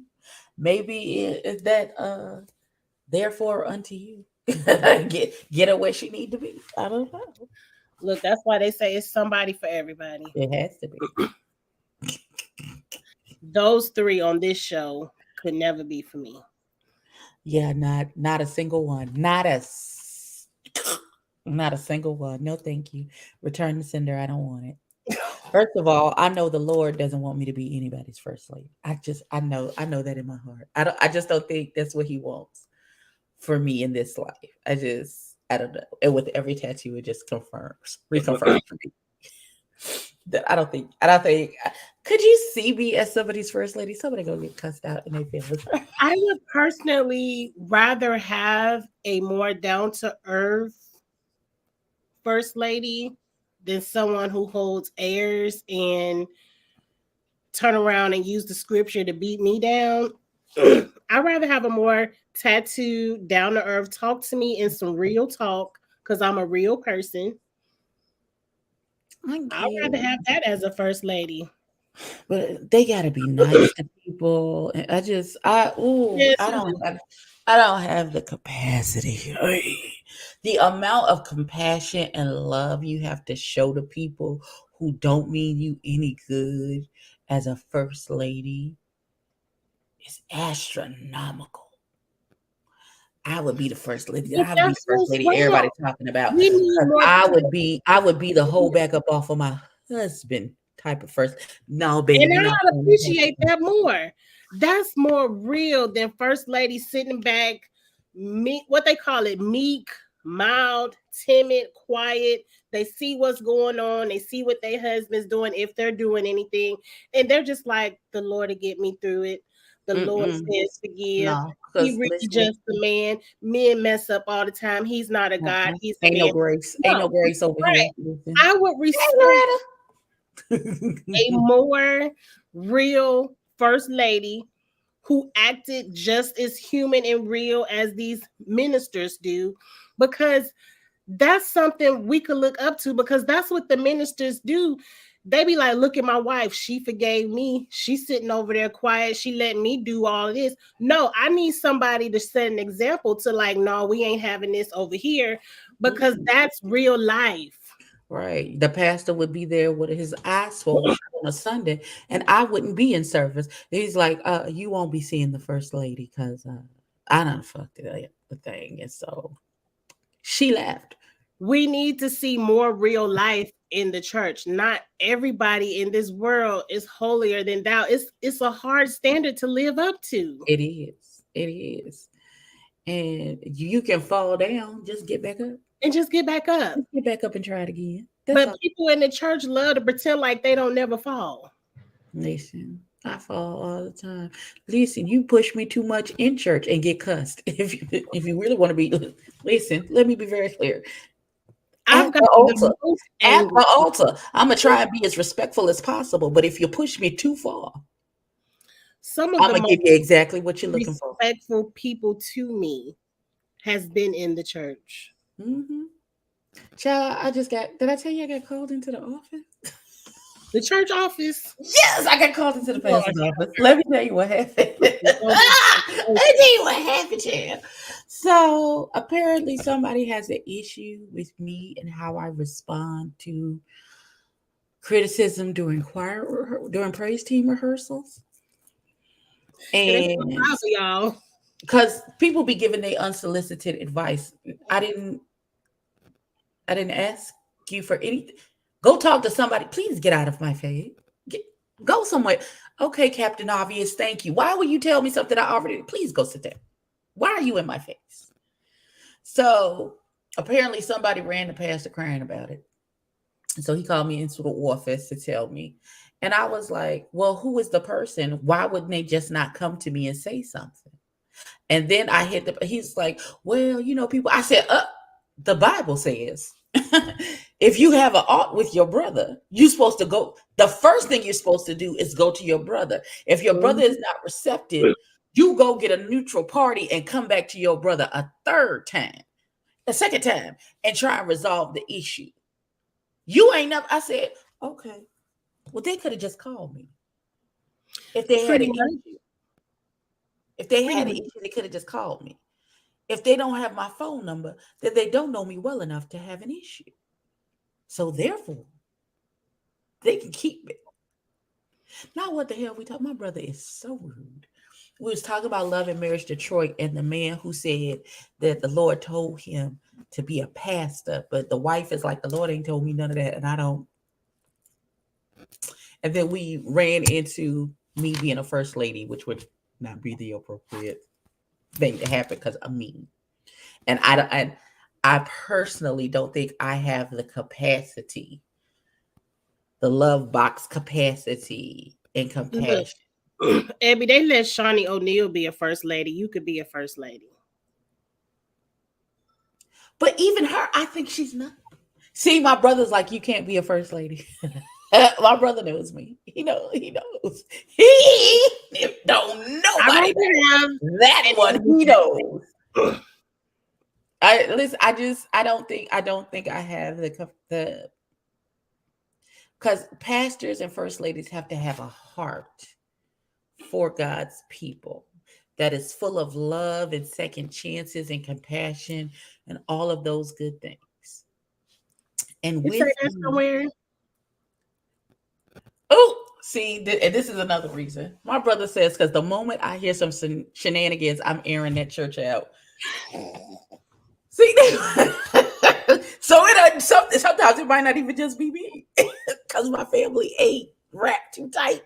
maybe is that therefore unto you. Get her where she need to be. I don't know.
Look, that's why they say it's somebody for everybody.
It has to be.
Those 3 on this show could never be for me.
Yeah, not a single one. Not a single one. No, thank you. Return the sender. I don't want it. First of all, I know the Lord doesn't want me to be anybody's first lady. I know that in my heart. I just don't think that's what he wants for me in this life. I don't know. And with every tattoo, it just reconfirms for me that I don't think. Could you see me as somebody's first lady? Somebody gonna get cussed out and they feel
I would personally rather have a more down to earth first lady than someone who holds airs and turn around and use the scripture to beat me down. I'd rather have a more tattooed, down to earth, talk to me in some real talk because I'm a real person.
I
I'd rather
get,
have that as a first lady.
but they gotta be nice to people. And
Yes,
I don't have the capacity. The amount of compassion and love you have to show to people who don't mean you any good as a first lady is astronomical. I would be the first lady.
but
I would be the
that's
first
what's
lady
wrong.
everybody talking about
We need
because
more
I would be the whole back up off of my husband type of first. No, baby,
and
we're not
I
doing
appreciate
that.
that more. That's more real than first lady sitting back, meek, what they call it, meek, mild, timid, quiet. They see what's going on. They see what their husband's doing, if they're doing anything, and they're just like, the Lord to get me through it. The Lord
Mm-mm.
says forgive.
No,
He
because
really
listen,
just a man. Men mess up all the time. He's not a God. He's a
ain't no
man.
grace. Ain't
No,
no grace over here.
right.
Listen.
I would respect a more real first lady who acted just as human and real as these ministers do, because that's something we could look up to, because that's what the ministers do. They be like, look at my wife, she forgave me, she's sitting over there quiet, she let me do all this. No, I need somebody to set an example to, like, no, we ain't having this over here, because that's real life.
Right. The pastor would be there with his eyes swollen on a Sunday, and I wouldn't be in service. He's like, you won't be seeing the first lady because I done fucked the thing. And so she left.
We need to see more real life in the church. Not everybody in this world is holier than thou. It's a hard standard to live up to.
It is. It is. And you can fall down, just get back up.
And just get back up.
Just get back up and try it again. That's
But
all.
people in the church love to pretend like they don't never fall.
Listen, I fall all the time. Listen, you push me too much in church and get cussed. If you really want to be, listen, let me be very clear. At
I've
the
gotten
altar,
the most
at
angry
the altar,
people.
I'm gonna try and be as respectful as possible. But if you push me too far,
Some of
I'm
the
gonna
most
give you exactly what you're looking for.
respectful people to me has been in the church.
Hmm. Child, I just got. Did I tell you I got called into the office?
The church office.
Yes, I got called into the
Lord,
pastor's office. Let me tell you what happened. Let me
don't be
tell you what happened, child. So apparently somebody has an issue with me and how I respond to criticism during praise team rehearsals.
and it's
And
so y'all.
because people be giving their unsolicited advice. I didn't I didn't ask you for anything. Go talk to somebody. Please get out of my face. Get, go somewhere. Okay, Captain Obvious, thank you. Why would you tell me something I already? Please go sit down. Why are you in my face? So apparently somebody ran the pastor crying about it. And so he called me into the office to tell me. And I was like, well, who is the person? Why wouldn't they just not come to me and say something? And then I hit he's like, well, people. I said, the Bible says if you have an art with your brother, you're supposed to go. The first thing you're supposed to do is go to your brother. If your brother is not receptive, you go get a neutral party and come back to your brother a second time, and try and resolve the issue. You ain't never. I said, okay. Well, they could have just called me if they had
Pretty
an
much.
issue. If they
Pretty
had an
much.
issue, they could have just called me. If they don't have my phone number, then they don't know me well enough to have an issue. So therefore, they can keep it. Now, what the hell we talk? My brother is so rude. We was talking about Love and Marriage Detroit and the man who said that the Lord told him to be a pastor, but the wife is like, the Lord ain't told me none of that, and I don't. And then we ran into me being a first lady, which would not be the appropriate thing to happen because I'm mean. And I personally don't think I have the capacity, the love box capacity and
Look,
compassion.
Abby, they let Shawnee O'Neal be a first lady. You could be a first lady.
But even her, I think she's not. See, my brother's like, you can't be a first lady. My brother knows me. He knows. He don't
I
nobody
rather
know.
have
That one he knows.
an
I listen. I don't think I have the because pastors and first ladies have to have a heart for God's people that is full of love and second chances and compassion and all of those good things. And
You say
with
that
me,
somewhere?
oh, see, and this is another reason. My brother says because the moment I hear some shenanigans, I'm airing that church out. See, so sometimes it might not even just be me because my family ain't wrapped too tight.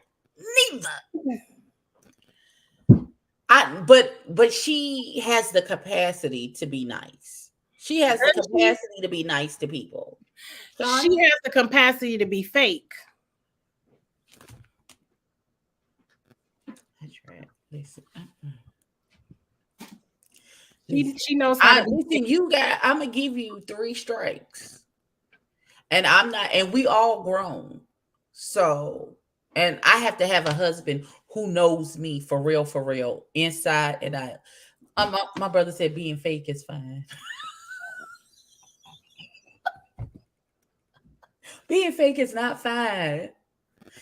Neither. But she has the capacity to be nice. She has the
Does she?
capacity to be nice to people.
She
Sean,
has the capacity to be fake.
that's right. Listen,
She knows how to
I
be fake.
listen. You got. I'm gonna give you 3 strikes, and I'm not. And we all grown, so and I have to have a husband who knows me for real, inside and out. My brother said being fake is fine. Being fake is not fine.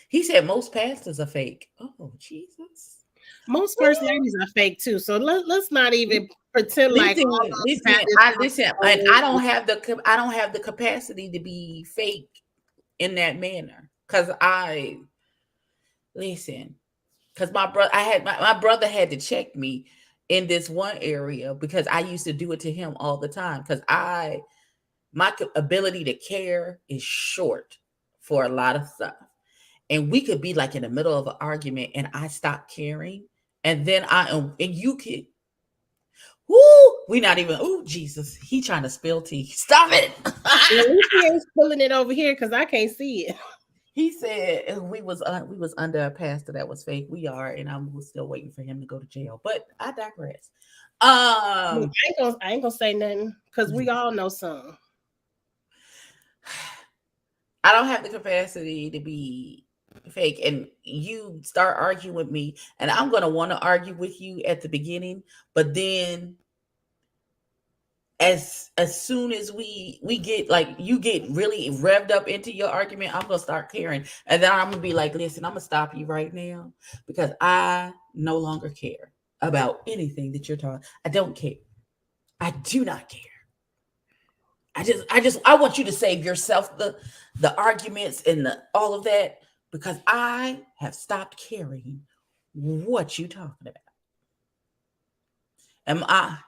He said most pastors are fake. Oh, Jesus.
Most first ladies are fake too. So let's not even pretend like
Listen,
all of
listen,
that is
I listen, and
so.
I don't have the capacity to be fake in that manner. Cause I listen, because my brother had to check me in this one area because I used to do it to him all the time. Because ability to care is short for a lot of stuff. And we could be like in the middle of an argument and I stop caring. And then I am, and you could, whoo, we not even, oh, Jesus, he trying to spill tea. Stop it.
Well, at least he ain't spilling it over here because I can't see it.
He said we was under a pastor that was fake. We are, and I'm still waiting for him to go to jail. But I digress.
Look,
Um,
I ain't gonna say nothing because we all know some.
I don't have the capacity to be fake, and you start arguing with me, and I'm gonna want to argue with you at the beginning, but then as soon as we get like you get really revved up into your argument, I'm gonna start caring, and then I'm gonna be like, listen, I'm gonna stop you right now because I no longer care about anything that you're talking. I don't care. I do not care. I want you to save yourself the arguments and the all of that because I have stopped caring what you talking about. Am I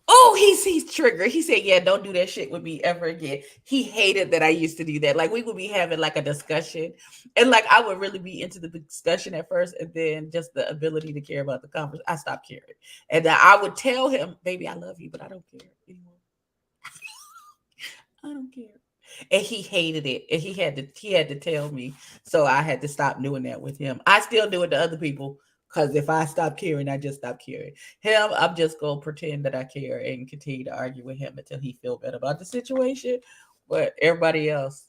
Oh, he's triggered. He said, "Yeah, don't do that shit with me ever again." He hated that I used to do that. Like we would be having like a discussion, and like I would really be into the discussion at first, and then just the ability to care about the conversation, I stopped caring. And then I would tell him, "Baby, I love you, but I don't care anymore. I don't care." And he hated it, and he had to tell me, so I had to stop doing that with him. I still do it to other people because if I stop caring, I just stop caring. Him, I'm just gonna pretend that I care and continue to argue with him until he feel better about the situation. But everybody else,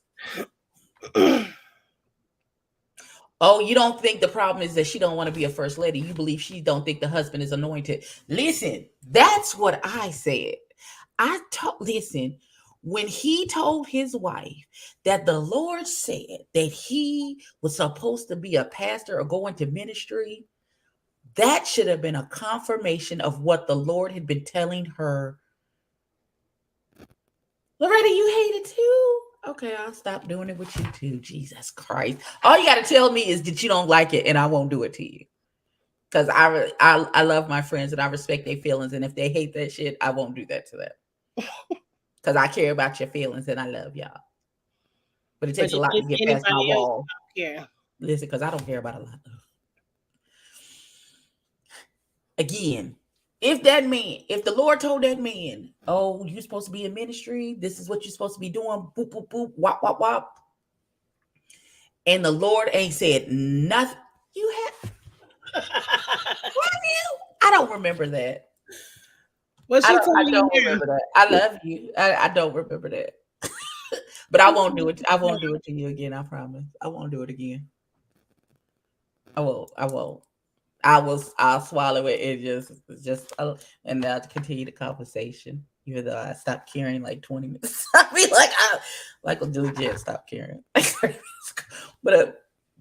oh, you don't think the problem is that she don't want to be a first lady? You believe she don't think the husband is anointed? Listen, that's what I said. Listen, when he told his wife that the Lord said that he was supposed to be a pastor or go into ministry, that should have been a confirmation of what the Lord had been telling her. Loretta, you hate it too? Okay, I'll stop doing it with you too. Jesus Christ. All you got to tell me is that you don't like it and I won't do it to you. Because I love my friends and I respect their feelings. And if they hate that shit, I won't do that to them. Because I care about your feelings and I love y'all. But it
But
takes a lot to get past my
anybody else
wall.
don't care.
Listen, because I don't care about a lot. Again, if the Lord told that man, oh, you're supposed to be in ministry, this is what you're supposed to be doing, boop, boop, boop, wop, wop, wop, and the Lord ain't said nothing, have you? I don't remember that.
Well, she telling
I
you
don't
now.
remember that. I love you. I don't remember that. But I won't do it. I won't do it to you again. I promise. I won't do it again. I won't. I won't. I was. I'll swallow it. Just, and I'll continue the conversation. Even though I stopped caring like 20 minutes. I mean, like a dude just stop caring. but uh,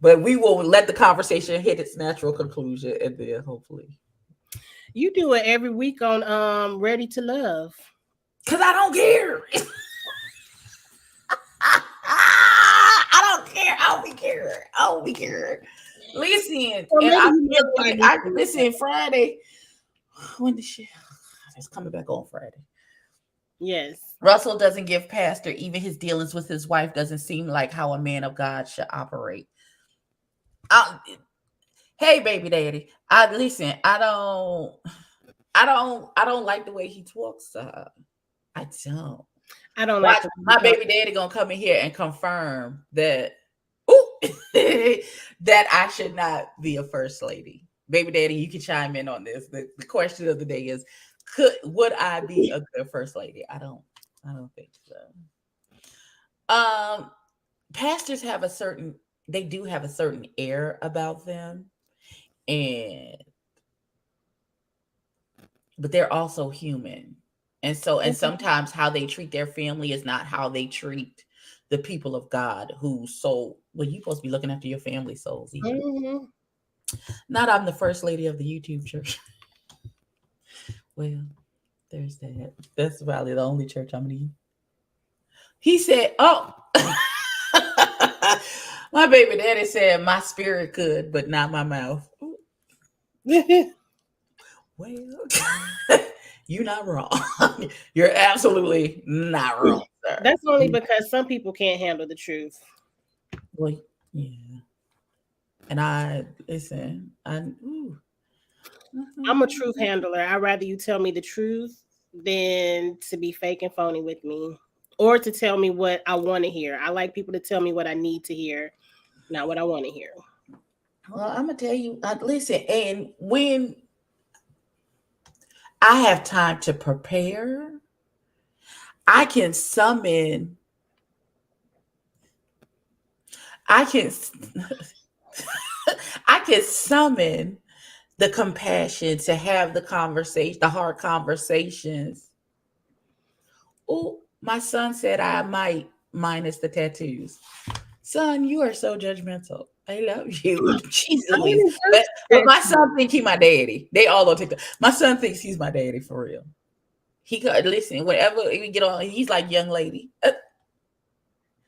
but we will let the conversation hit its natural conclusion, and then hopefully.
You do it every week on Ready to Love.
Cause I don't care. I don't care. I don't be care. I don't be care. Listen,
Well,
and
maybe
listen Friday. When the shit? It's coming back on Friday.
Yes.
Russell doesn't give pastor even his dealings with his wife doesn't seem like how a man of God should operate. Hey, baby daddy. Listen. I don't like the way he talks. I don't.
I don't like
my baby daddy gonna come in here and confirm that. Ooh, that I should not be a first lady. Baby daddy, you can chime in on this. The question of the day is, would I be a good first lady? I don't think so. Pastors have they do have a certain air about them, but they're also human. And sometimes how they treat their family is not how they treat the people of God you're supposed to be looking after your family souls. Mm-hmm. Not I'm the first lady of the YouTube church. Well, there's that. That's probably the only church I'm in. He said, oh, my baby daddy said my spirit could, but not my mouth. Well, you're not wrong. You're absolutely not wrong, sir.
That's only because some people can't handle the truth.
Well, yeah. And I'm
a truth handler. I'd rather you tell me the truth than to be fake and phony with me, or to tell me what I want to hear. I like people to tell me what I need to hear, not what I want to hear.
Well, I'm gonna tell you, listen, and when I have time to prepare, I can summon the compassion to have the conversation, the hard conversations. Oh, my son said I might, minus the tattoos. Son, you are so judgmental. I love you. Jesus. But my son thinks he's my daddy. They all on TikTok. My son thinks he's my daddy for real. He could listen, whenever we get on, he's like, young lady.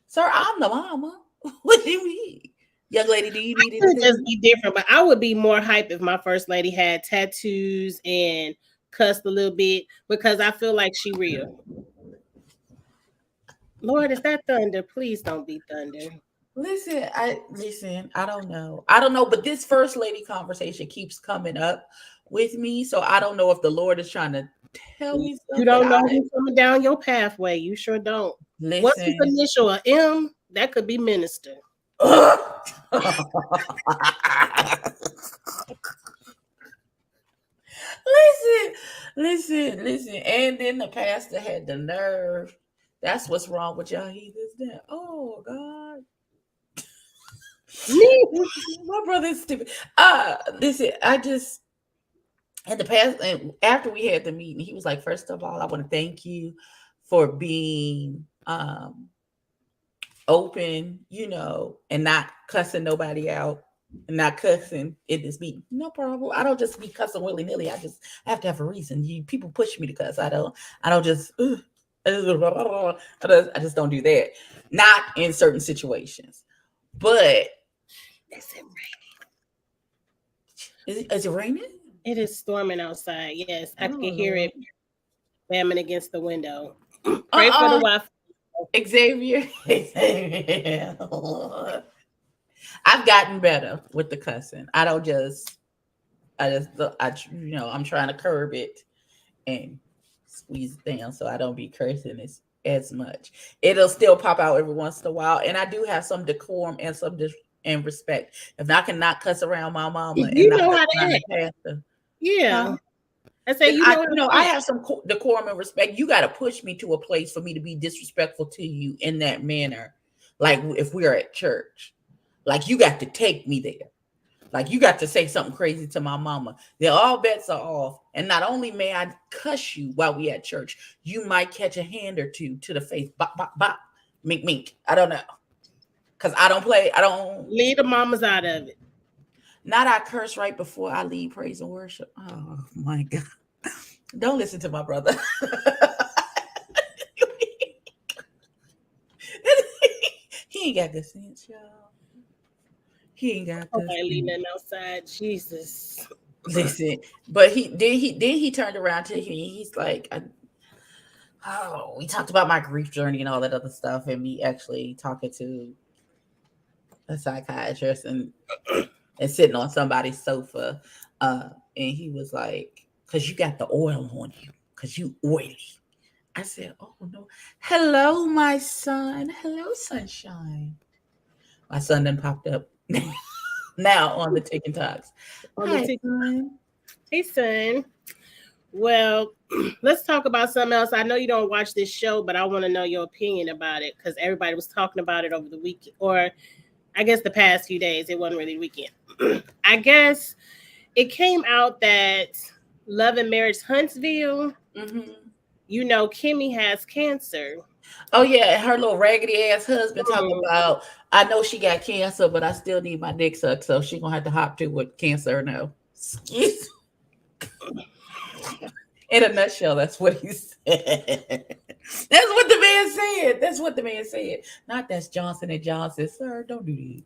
Sir, I'm the mama. What do you mean? Young lady, do you need it?
It would just be different, but I would be more hype if my first lady had tattoos and cussed a little bit, because I feel like she real. Lord, is that thunder? Please don't be thunder.
Listen, I don't know, but this first lady conversation keeps coming up with me, so I don't know if the Lord is trying to tell me something.
You don't know who's coming down your pathway. You sure don't.
Listen.
What's his initial? A M? That could be minister. Listen. And then the pastor had the nerve. That's what's wrong with y'all heathens then. Oh God. My brother is stupid. Listen, I just in the past, and after we had the meeting, he was like, first of all, I want to thank you for being open, and not cussing nobody out, and not cussing in this meeting. No problem. I don't just be cussing willy-nilly. I have to have a reason. People push me to cuss. I don't just I just don't do that. Not in certain situations. But is it
raining? Is it raining?
It is storming outside. Yes, I can hear it slamming against the window. Pray for the Wi-Fi.
Xavier. I've gotten better with the cussing. I'm trying to curb it and squeeze it down so I don't be cursing as much. It'll still pop out every once in a while, and I do have some decorum and some and respect. If I cannot cuss around my mama,
you know how to act.
Pastor,
yeah. I say,
Then
you know,
I have some decorum and respect. You got to push me to a place for me to be disrespectful to you in that manner. Like if we are at church, like you got to take me there. Like you got to say something crazy to my mama. Then all bets are off. And not only may I cuss you while we at church, you might catch a hand or two to the face. Bop, bop, bop. Mink, mink. I don't know. Because I don't play. I don't.
leave the mamas out of it.
Not I curse right before I lead praise and worship. Oh my God. Don't listen to my brother. He ain't got good sense, y'all. He ain't got good
Okay, leave
sense.
nothing outside. Jesus.
Listen, but he turned around to me. He's like, oh, we talked about my grief journey and all that other stuff, and me actually talking to a psychiatrist and sitting on somebody's sofa. And he was like, because you got the oil on you, because you oily. I said, oh no. Hello, my son. Hello, sunshine. My son then popped up now on the TikToks.
On the
Hi,
TikTok.
son.
Hey, son. Well, let's talk about something else. I know you don't watch this show, but I want to know your opinion about it because everybody was talking about it over the weekend, or I guess the past few days. It wasn't really the weekend. I guess it came out that Love and Marriage Huntsville,
Mm-hmm.
you know, Kimmy has cancer.
Oh yeah, her little raggedy ass husband talking
Mm.
about. I know she got cancer, but I still need my dick sucked, so she gonna have to hop to with cancer or no. Excuse. In a nutshell, that's what he said. That's what the man said. That's what the man said. Not that's Johnson and Johnson, sir. Don't do that.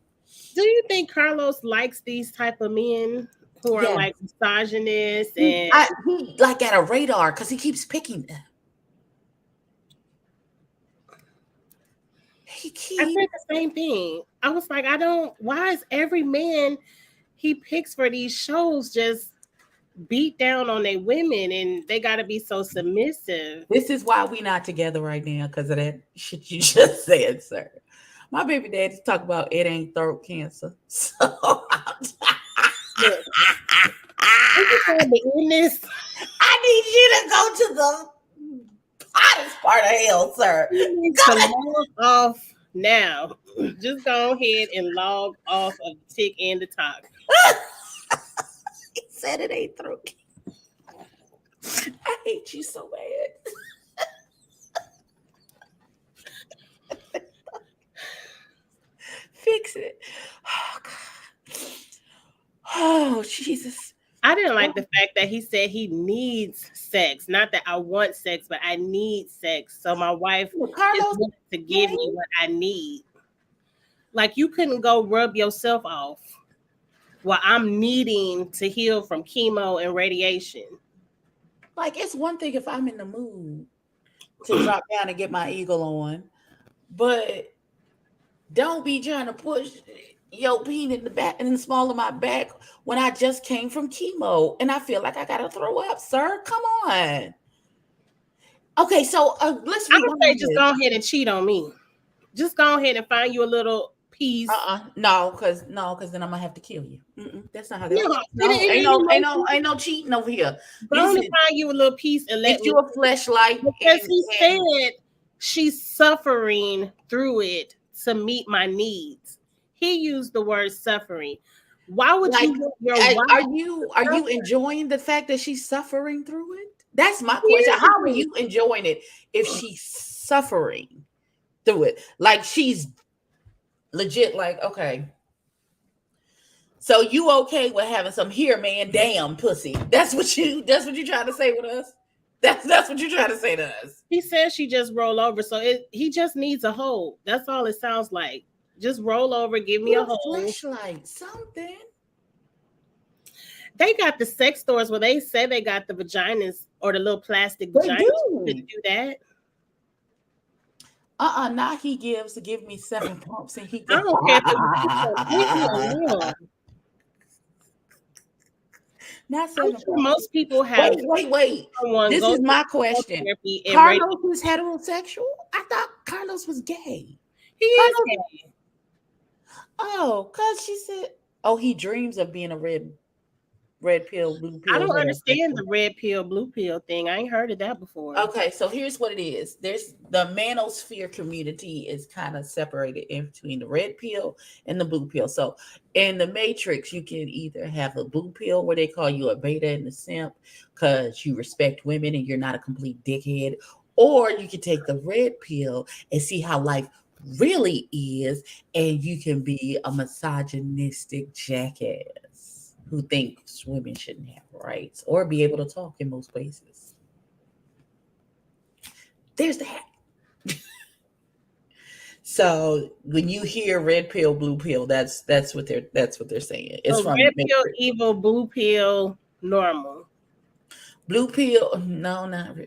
Do you think Carlos likes these type of men who are
Yeah,
like misogynists and
he like got a radar because he keeps picking them. He
I
keep
said the same thing. I was like, I don't. Why is every man he picks for these shows just beat down on their women and they got to be so submissive?
This is why we not together right now because of that shit you just said, sir. My baby daddy talk about it ain't throat cancer. So
Look, I just had to end this.
I need you to go to the hottest part of hell, sir.
You need to
Go
log off now. Just go ahead and log off of the tick and the talk.
He said it ain't throat cancer. I hate you so bad. Fix it. Oh, God. Oh, Jesus.
I didn't like the fact that he said he needs sex. Not that I want sex, but I need sex. So my wife is
Carlos,
willing to give me what I need. Like you couldn't go rub yourself off while I'm needing to heal from chemo and radiation.
like it's one thing if I'm in the mood to drop down and get my eagle on, but don't be trying to push your peen in the back in the small of my back when I just came from chemo and I feel like I gotta throw up, sir. Come on. Okay, so let's
I would say
rewind
just
this.
go ahead and cheat on me. Just go ahead and find you a little piece.
No, because then I'm gonna have to kill you. That's not how that
No,
works.
it
No,
ain't even
ain't no cheating over here.
go on and
Listen,
find you a little piece and let
get
me.
you a fleshlight
Because he
and
said she's suffering through it to meet my needs. He used the word suffering. Why would
like,
you want your wife
are
to
you enjoying the fact that she's suffering through it? That's my question. How are
suffer?
you enjoying it if she's suffering through it? Like she's legit. Like okay, so you okay with having some here, man? Damn pussy. That's what you trying to say with us. That's what you're trying to say to us.
He says she just roll over, so he just needs a hold. That's all it sounds like. Just roll over, give me
Put
a
a
hold.
flashlight, something.
They got the sex stores where they say they got the vaginas or the little plastic
They
vaginas.
do.
You do that.
Now he gives to give me 7 pumps and he
I
goes.
don't care if it was completely or
Not
I'm
7
sure
pumps.
most people have
Wait.
someone
This
go
is my
to
question.
therapy and rate.
Carlos is heterosexual? I thought Carlos was gay.
He is
Carlos,
gay.
oh, because she said, oh, he dreams of being a red. red pill, blue
I
pill,
don't
whatever.
understand the red pill, blue pill thing. I ain't heard of that before.
Okay, so here's what it is. There's the manosphere community is kind of separated in between the red pill and the blue pill. So in the matrix, you can either have a blue pill where they call you a beta and a simp because you respect women and you're not a complete dickhead, or you can take the red pill and see how life really is, and you can be a misogynistic jackass who thinks women shouldn't have rights or be able to talk in most places. There's that. So when you hear red pill, blue pill, that's what they're saying. It's
So
from
red pill evil, blue pill normal.
blue pill. No, not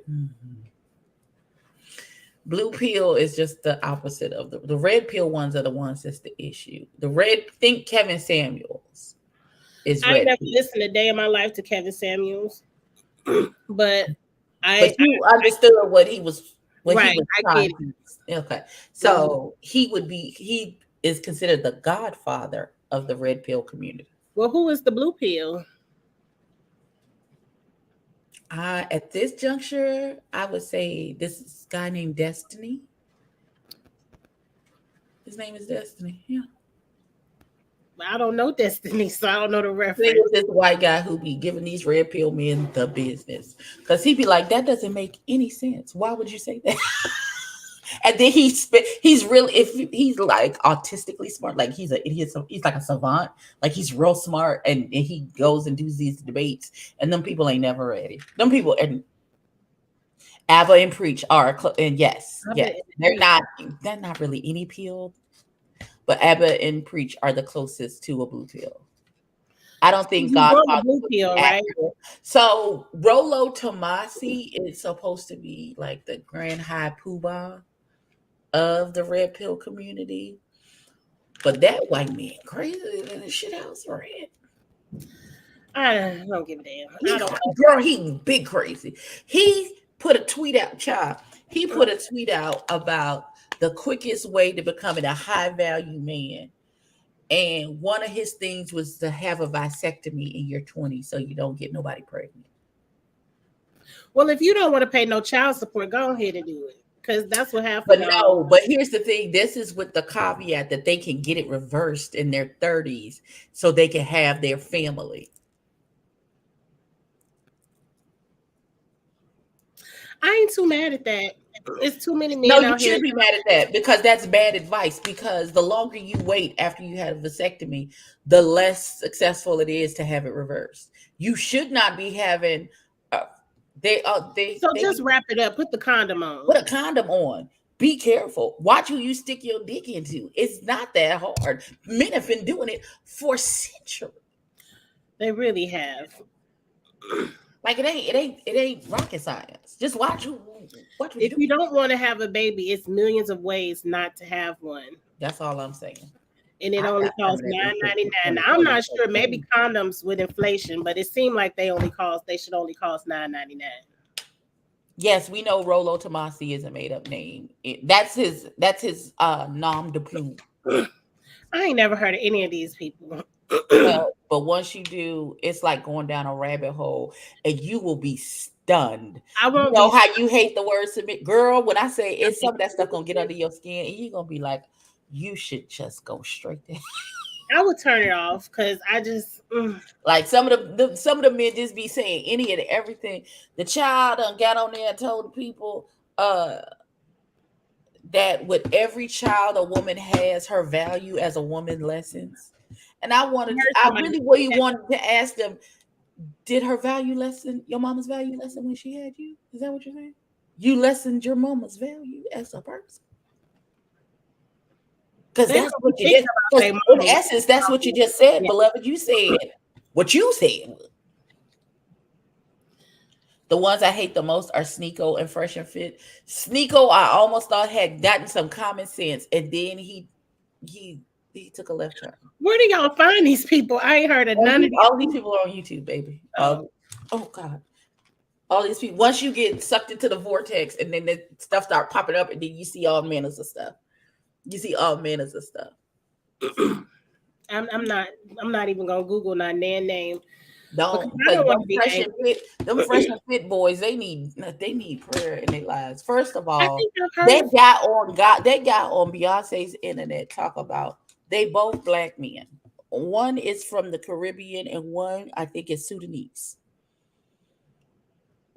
blue pill is just the opposite of the red pill ones are the ones that's the issue. The red think Kevin Samuels is
I ain't
red
never
pill.
listened a day in my life to Kevin Samuels, but
But you understood what he
right,
was
I get
trying
it.
to. Okay,
Mhm.
so he is considered the godfather of the red pill community.
Well, who is the blue pill?
At this juncture, I would say this guy named Destiny. His name is Destiny. Yeah.
I don't know Destiny, so I don't know the
Think
reference.
of this white guy who be giving these red pill men the business. Because he'd be like, that doesn't make any sense. Why would you say that? And then he's really, if he's like autistically smart, like he's like a savant, like he's real smart, and he goes and does these debates, and them people ain't never ready. Them people and Abba and Preach are, and yes,
I
yes,
bet
they're not. They're not really any pill, but Abba and Preach are the closest to a blue pill. I don't think
you want the
Godfather
blue
would be
pill, right?
accurate. So Rolo Tomasi is supposed to be like the grand high poobah of the red pill community, but that white man crazy than the shit house red.
I don't give a damn. I don't.
Girl, he big crazy. He put a tweet out, child. He put a tweet out about the quickest way to becoming a high value man. And one of his things was to have a vasectomy in your 20s so you don't get nobody pregnant.
Well, if you don't want to pay no child support, go ahead and do it, because that's what half of
But
y'all.
no, but here's the thing. This is with the caveat that they can get it reversed in their 30s so they can have their family.
I ain't too mad at that. It's too many
No,
men
you
out here.
should be mad at that because that's bad advice. Because the longer you wait after you had a vasectomy, the less successful it is to have it reversed. You should not be having. Uh,
So
they
just wrap it up. Put the condom on.
put a condom on. Be careful. Watch who you stick your dick into. It's not that hard. Men have been doing it for centuries.
They really have.
Like it ain't rocket science. Just watch what you
If
do.
you don't want to have a baby, it's millions of ways not to have one,
That's all I'm saying.
and it
I
only
got some of
costs
that
$9.99. Now, I'm
inflation.
not sure. Maybe condoms with inflation, but it seemed like they should only cost $9.99.
Yes, we know Rolo Tomasi is a made up name. That's his nom de plume.
I ain't never heard of any of these people.
But once you do, it's like going down a rabbit hole and you will be stunned.
I
You
won't
know
be.
how you hate the word submit? Girl, when I say it's some of that stuff gonna get under your skin and you're gonna be like, you should just go straight there.
I would turn it off because I just.
Like some of the men just be saying any and everything. The child done got on there and told the people that with every child a woman has, her value as a woman lessens. And I really really wanted to ask them, did her value lessen, your mama's value lessen when she had you? Is that what you're saying? You lessened your mama's value as a person. Because
They
that's
don't
what
be
you
thinking
just,
about
because
their
in
mama.
essence, that's what you just said,
Yeah.
beloved. You said what you said. The ones I hate the most are Sneeko and Fresh and Fit. Sneeko, I almost thought had gotten some common sense, and then he he took a left turn.
Where do y'all find these people? I ain't heard of none of these.
All these people are on YouTube, baby.
Oh.
Oh God. All these people. Once you get sucked into the vortex and then the stuff start popping up and then you see all manners of stuff. You see all manners of stuff.
I'm not even gonna Google my nan name. because
Don't,
I
because
don't want to be angry.
them fresh and fit boys, they need prayer in their lives. First of
I
all,
think I've heard.
they got on Beyonce's internet talk about they both black men. One is from the Caribbean and one I think is Sudanese.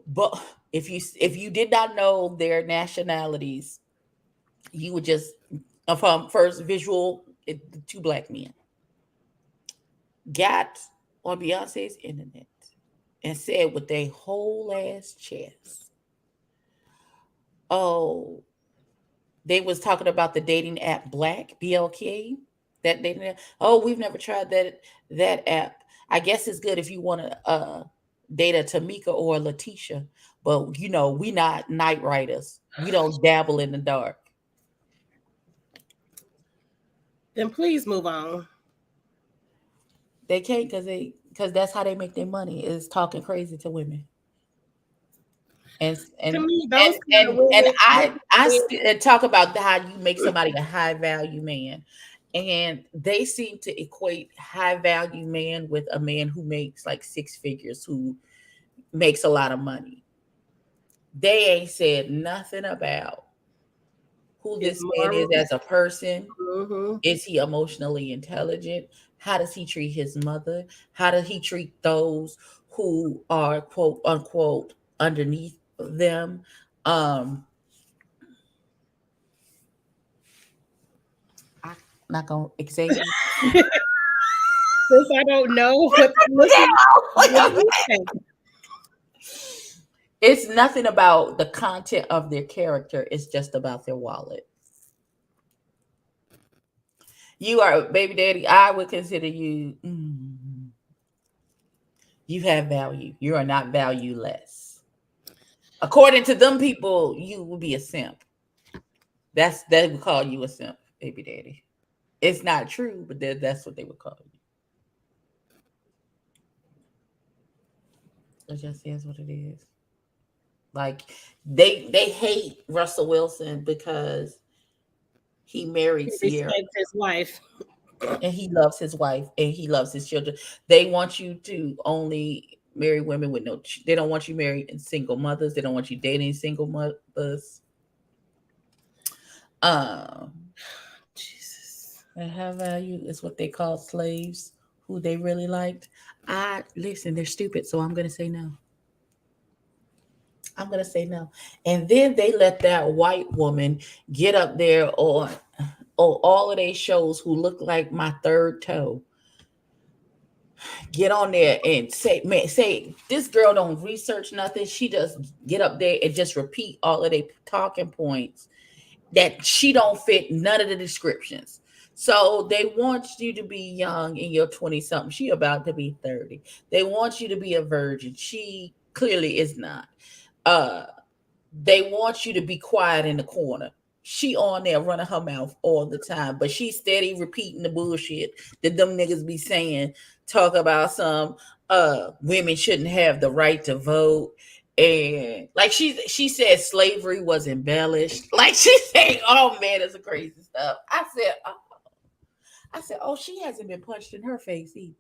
But if you did not know their nationalities, you would just from first visual the two black men got on Beyonce's internet and said with their whole ass chest, oh, they was talking about the dating app Black BLK. That dating app. Oh, we've never tried that app. I guess it's good if you want to date a Tamika or a Letitia, but we not night riders. We don't dabble in the dark.
Then please move on.
They can't because that's how they make their money is talking crazy to women. and
To
and
me,
and
those kind of
and, and
women.
talk about how you make somebody a high value man, and they seem to equate high value man with a man who makes like six figures, who makes a lot of money. They ain't said nothing about who
Is
this man is
moral.
as a person.
Hmm.
Is he emotionally intelligent? How does he treat his mother? How does he treat those who are quote unquote underneath them? Um, I'm not gonna Xavier.
Since I don't know what to listen, what do you think?
It's nothing about the content of their character. It's just about their wallet. You are a baby daddy. I would consider you. You have value. You are not valueless. According to them people, you would be a simp. They would call you a simp, baby daddy. It's not true, but that's what they would call you. It just is what it is. Like they hate Russell Wilson because he married
He
Sierra
respects his wife.
and he loves his wife and he loves his children. They want you to only marry women with no. They don't want you married in single mothers. They don't want you dating single mothers. Um,
Jesus.
and have value is what they call slaves, who they really liked. I listen. They're stupid, so I'm gonna say no. I'm gonna say no. And then they let that white woman get up there on all of these shows who look like my third toe, get on there and say, man, say this girl don't research nothing. She just get up there and just repeat all of their talking points that she don't fit none of the descriptions. So they want you to be young in your 20 something. She about to be 30. They want you to be a virgin. She clearly is not. Uh they want you to be quiet in the corner. She on there running her mouth all the time, but she steady repeating the bullshit that them niggas be saying. Talk about some women shouldn't have the right to vote. And like she said slavery was embellished. Like she saying, oh man, it's a crazy stuff. I said, oh, she hasn't been punched in her face either.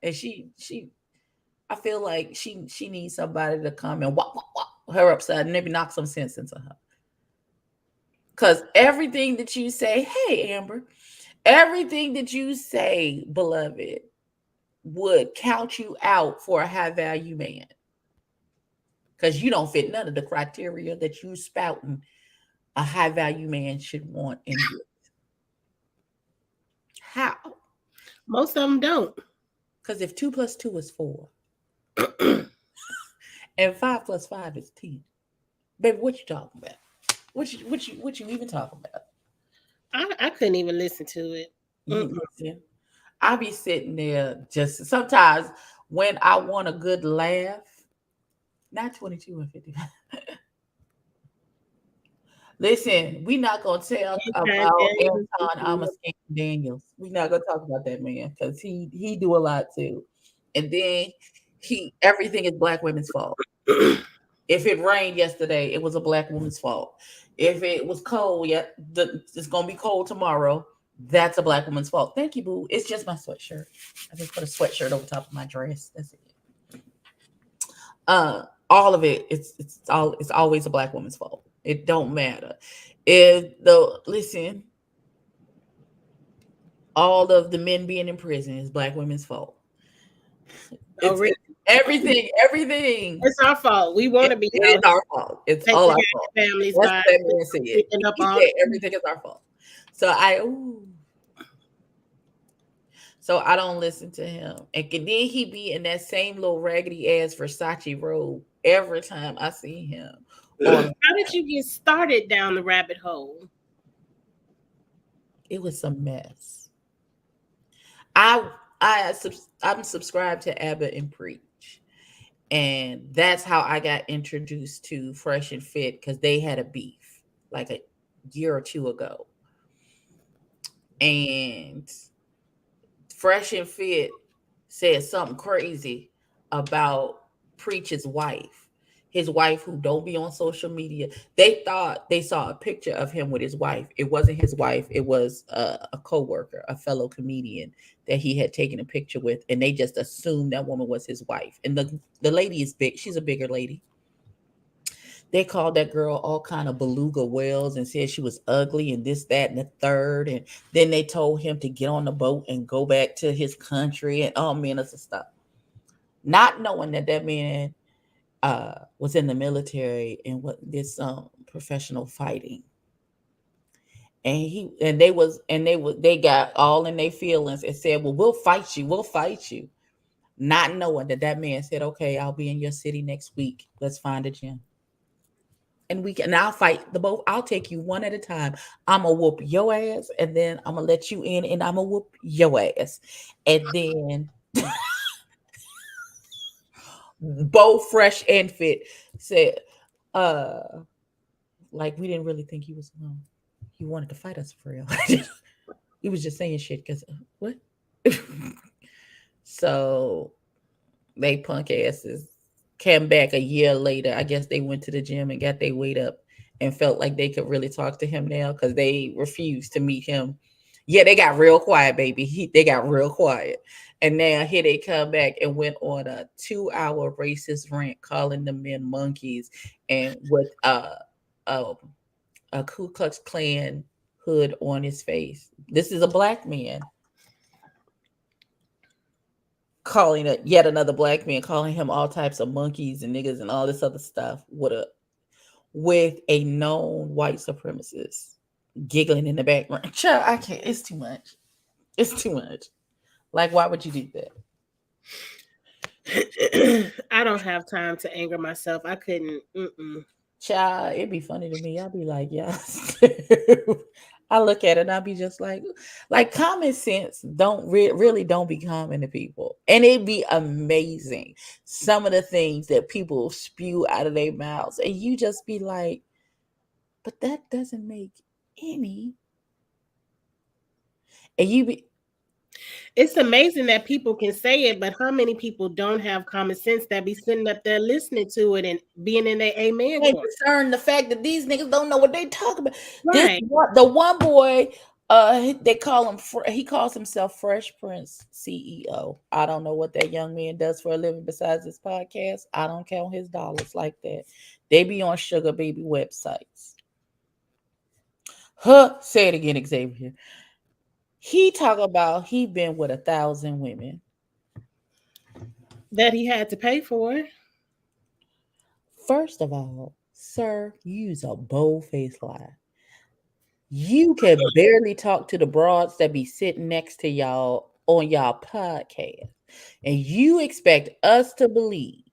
And she I feel like she needs somebody to come and whop her upside and maybe knock some sense into her. Because everything that you say, hey, Amber, everything that you say, beloved, would count you out for a high value man. Because you don't fit none of the criteria that you spouting a high value man should want in you. How?
Most of them don't.
Because if 2 plus 2 is 4 and 5 plus 5 is 10, baby, what you talking about? What you even talking about?
I couldn't even listen to it.
You
Mm-mm.
listen. I be sitting there just sometimes when I want a good laugh, not 22 and 50. Listen, we not gonna talk
And
about Anton
Daniel,
Amos Daniels. We not gonna talk about that man because he do a lot too. And then he everything is black women's fault. If it rained yesterday, it was a black woman's fault. If it was cold, yeah, it's gonna be cold tomorrow. That's a black woman's fault. Thank you, boo. It's just my sweatshirt. I just put a sweatshirt over top of my dress. That's it. All of it, it's always a black woman's fault. It don't matter. If the listen, all of the men being in prison is black women's fault.
Oh,
It's
really?
everything.
It's our fault. We want to be
It
out
is our fault. It's
taking
all
care
our
of
fault.
the families
That's
by
what that man said.
picking up
He
all
said
the.
everything is our fault. So so I don't listen to him. And then he be in that same little raggedy ass Versace robe every time I see him. On
How did you get started down the rabbit hole?
it was a mess. I I'm subscribed to Abbott and Preach. And that's how I got introduced to Fresh and Fit because they had a beef like a year or two ago. And Fresh and Fit said something crazy about Preach's wife. His wife who don't be on social media. They thought they saw a picture of him with his wife. It wasn't his wife. It was a coworker, a fellow comedian that he had taken a picture with, and they just assumed that woman was his wife. And the lady is big. She's a bigger lady. They called that girl all kind of beluga whales and said she was ugly and this, that, and the third. And then they told him to get on the boat and go back to his country and all manners of stuff. Not knowing that that man was in the military and what this professional fighting. They got all in their feelings and said, "Well, we'll fight you," not knowing that that man said, "Okay, I'll be in your city next week. Let's find a gym." And we can and I'll fight the both. I'll take you one at a time. I'm gonna whoop your ass, and then I'm gonna let you in, and I'm gonna whoop your ass, and then both Fresh and Fit said, uh, like we didn't really think he was alone. He wanted to fight us for real. He was just saying shit because what? So they punk asses came back a year later. I guess they went to the gym and got their weight up and felt like they could really talk to him now because they refused to meet him. Yeah, they got real quiet, baby. They got real quiet. And now here they come back and went on a 2-hour racist rant calling the men monkeys and with a, a Ku Klux Klan hood on his face. This is a black man calling it yet another black man, calling him all types of monkeys and niggas and all this other stuff with a known white supremacist giggling in the background. Child, I can't. It's too much. It's too much. Like, why would you do that?
I don't have time to anger myself. I couldn't. Mm-mm.
Child, it'd be funny to me. I'd be like, yeah. I look at it and I'll be just like common sense really don't be common to people. And it'd be amazing some of the things that people spew out of their mouths. And you just be like, but that doesn't make any. And you be
It's amazing that people can say it, but how many people don't have common sense that be sitting up there listening to it and being in their amen
ain't
corner?
concerned the fact that these niggas don't know what they talk about.
Right.
The one boy, they call him. He calls himself Fresh Prince CEO. I don't know what that young man does for a living besides this podcast. I don't count his dollars like that. They be on sugar baby websites. Huh? Say it again, Xavier. He talk about he been with 1,000 women.
That he had to pay for.
First of all, sir, use a bold face lie. You can barely talk to the broads that be sitting next to y'all on y'all podcast. And you expect us to believe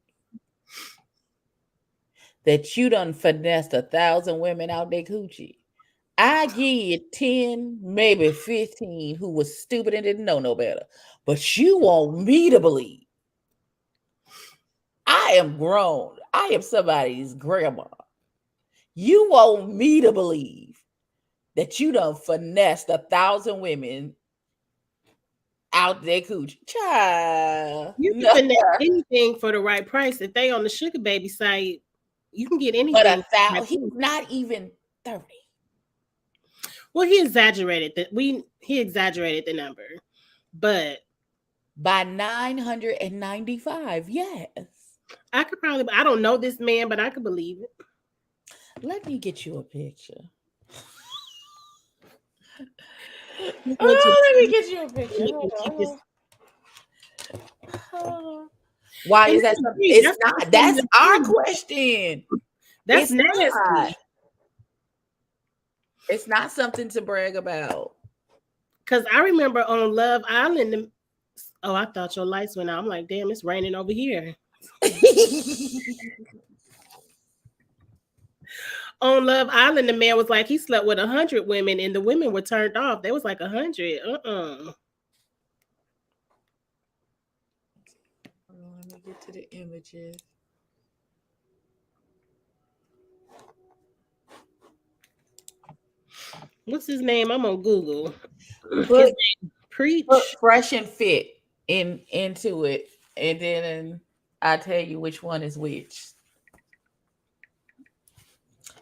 that you done finessed 1,000 women out there coochie. I give you 10, maybe 15 who was stupid and didn't know no better. But you want me to believe I am grown. I am somebody's grandma. You want me to believe that you done finessed 1,000 women out there coochie. Child.
You can
No.
finesse anything for the right price. If they on the sugar baby site, you can get
But
anything.
he's not even 30.
Well, he exaggerated that he exaggerated the number, but
By 995, yes.
I could probably. I don't know this man, but I could believe it.
Let me get you a picture.
He went to.
Oh, let me get you a picture. Hold on. Why
And
is that
that's
something?
great.
It's
That's
not. That's our question.
That's
It's not.
nasty.
It's not something to brag about.
Because I remember on Love Island. Oh, I thought your lights went out. I'm like, damn, it's raining over here. On Love Island, the man was like, he slept with 100 women, and the women were turned off. They was like 100.
Let me get to the images.
What's his name? I'm on Google.
Put,
His name, Preach.
put fresh and fit into it, and then I tell you which one is which.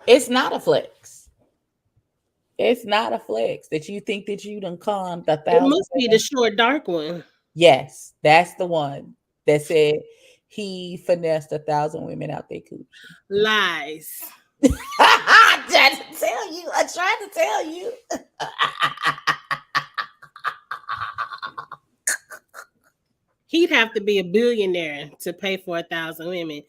It's not a flex. It's not a flex that you think that you done conned a
It
thousand
must be the
women.
short, dark one.
Yes, that's the one that said he finessed 1,000 women out their coochie.
Lies.
I tried to tell you. I tried to tell you.
He'd have to be a billionaire to pay for 1,000 women.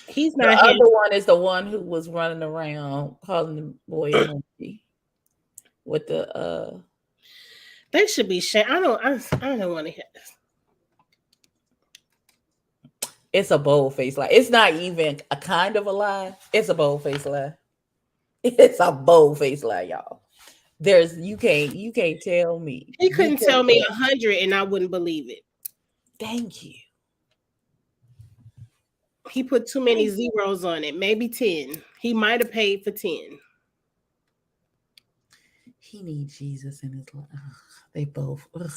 He's
The
not
other
handsome.
one is the one who was running around calling the boy a monkey with the
They should be shame. I don't want to hear this.
it's a bold face lie. It's not even a kind of a lie. It's a bold face lie. It's a bold face lie, y'all. There's you can't tell me.
He
You
couldn't
can't
tell me
tell.
100 and I wouldn't believe it.
Thank you.
He put too many zeros on it. Maybe 10. He might have paid for 10.
He needs Jesus in his life. They both. Ugh.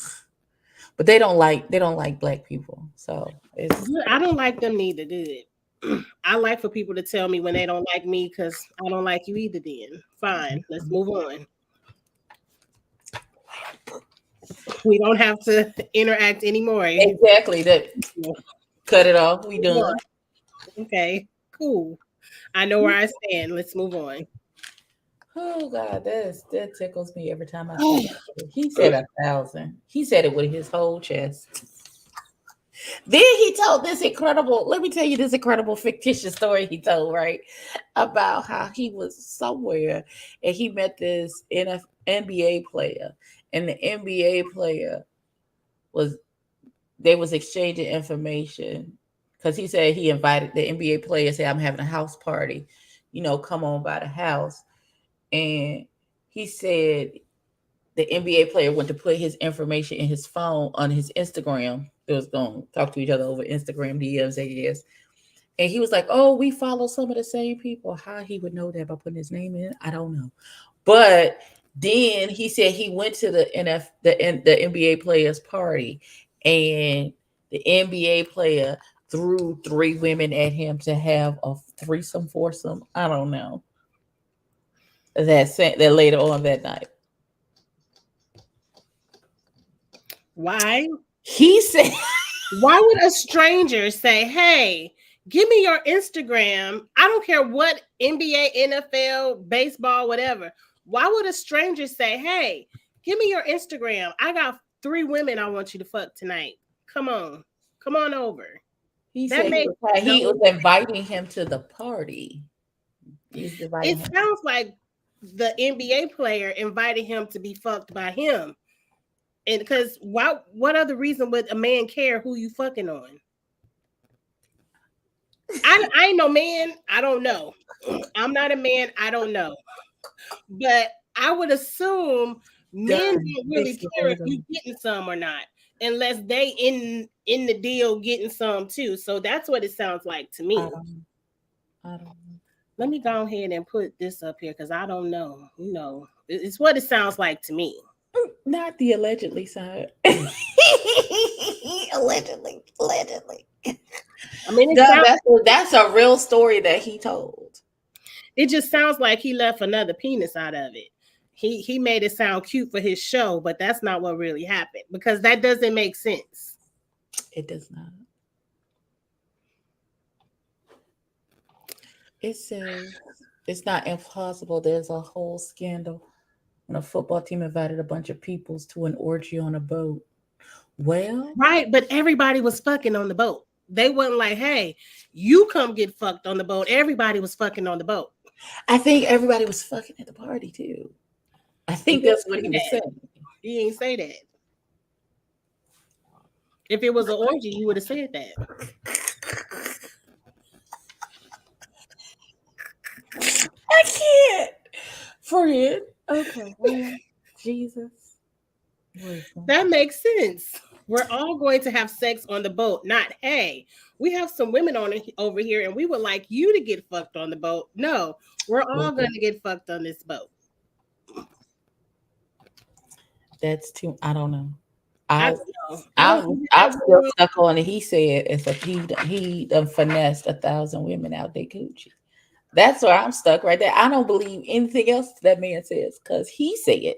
But they don't like black people. So it's
I don't like them neither, good. I like for people to tell me when they don't like me because I don't like you either then. Fine. Let's move on. We don't have to interact anymore.
exactly that. Cut it off. We done.
Okay, cool. I know where I stand. Let's move on.
Oh God, that tickles me every time I say it. He said 1,000. He said it with his whole chest. Then he told this incredible, let me tell you this incredible fictitious story he told, right? About how he was somewhere and he met this NBA player. And the NBA player was they was exchanging information because he said he invited the NBA player, said, I'm having a house party, come on by the house. And he said the NBA player went to put his information in his phone on his Instagram. They was going to talk to each other over Instagram DMs, I guess. And he was like, "Oh, we follow some of the same people." How he would know that by putting his name in, I don't know. But then he said he went to the NBA player's party, and the NBA player threw 3 women at him to have a threesome, foursome. I don't know. That later on that night.
Why?
He said,
Why would a stranger say, "Hey, give me your Instagram"? I don't care what NBA, NFL, baseball, whatever. Why would a stranger say, "Hey, give me your Instagram. I got 3 women I want you to fuck tonight. Come on over."
he
That
said
makes
he
no
was inviting him to the party. He's inviting
It
him.
sounds like the NBA player invited him to be fucked by him. And because what other reason would a man care who you fucking on? I ain't no man. I don't know. I'm not a man. I don't know. But I would assume men
Done.
don't really
Fix the
care if
photo.
you getting some or not, unless they in the deal getting some too. So that's what it sounds like to me.
I don't know.
Let me go ahead and put this up here because I don't know. It's what it sounds like to me.
Not the allegedly side. Allegedly.
I mean,
That's a real story that he told.
it just sounds like he left another penis out of it. He made it sound cute for his show, but that's not what really happened because that doesn't make sense.
It does not. It says it's not impossible. There's a whole scandal when a football team invited a bunch of peoples to an orgy on a boat. Well,
Right, but everybody was fucking on the boat. They wasn't like, hey, you come get fucked on the boat. Everybody was fucking on the boat.
I think everybody was fucking at the party too. I
He
think
didn't
that's what
say
he was
that.
saying.
He ain't say that. If it was an orgy, you would have said that.
I can't. Friend. Okay. Well, Jesus. Listen.
That makes sense. We're all going to have sex on the boat, not hey, we have some women on it over here and we would like you to get fucked on the boat. No, we're all going to get fucked on this boat.
That's too. I don't know.
I
I
don't know. I don't
I'm
think
I'm
that
still
rule.
stuck on it. He said it's a he done finessed 1,000 women out their coochie. That's where I'm stuck right there. I don't believe anything else that man says because he said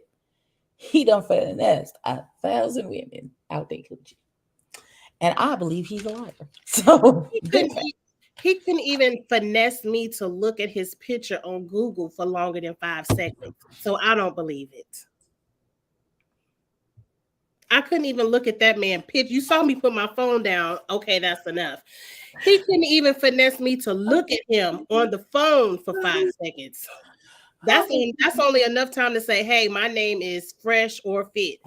he done finessed 1,000 women out their coochie, and I believe he's a liar. So
He
there's
couldn't, he couldn't even finesse me to look at his picture on Google for longer than 5 seconds. So I don't believe it. I couldn't even look at that man pitch. You saw me put my phone down. Okay, that's enough. He couldn't even finesse me to look at him on the phone for 5 seconds. That's only enough time to say, hey, my name is Fresh or Fit.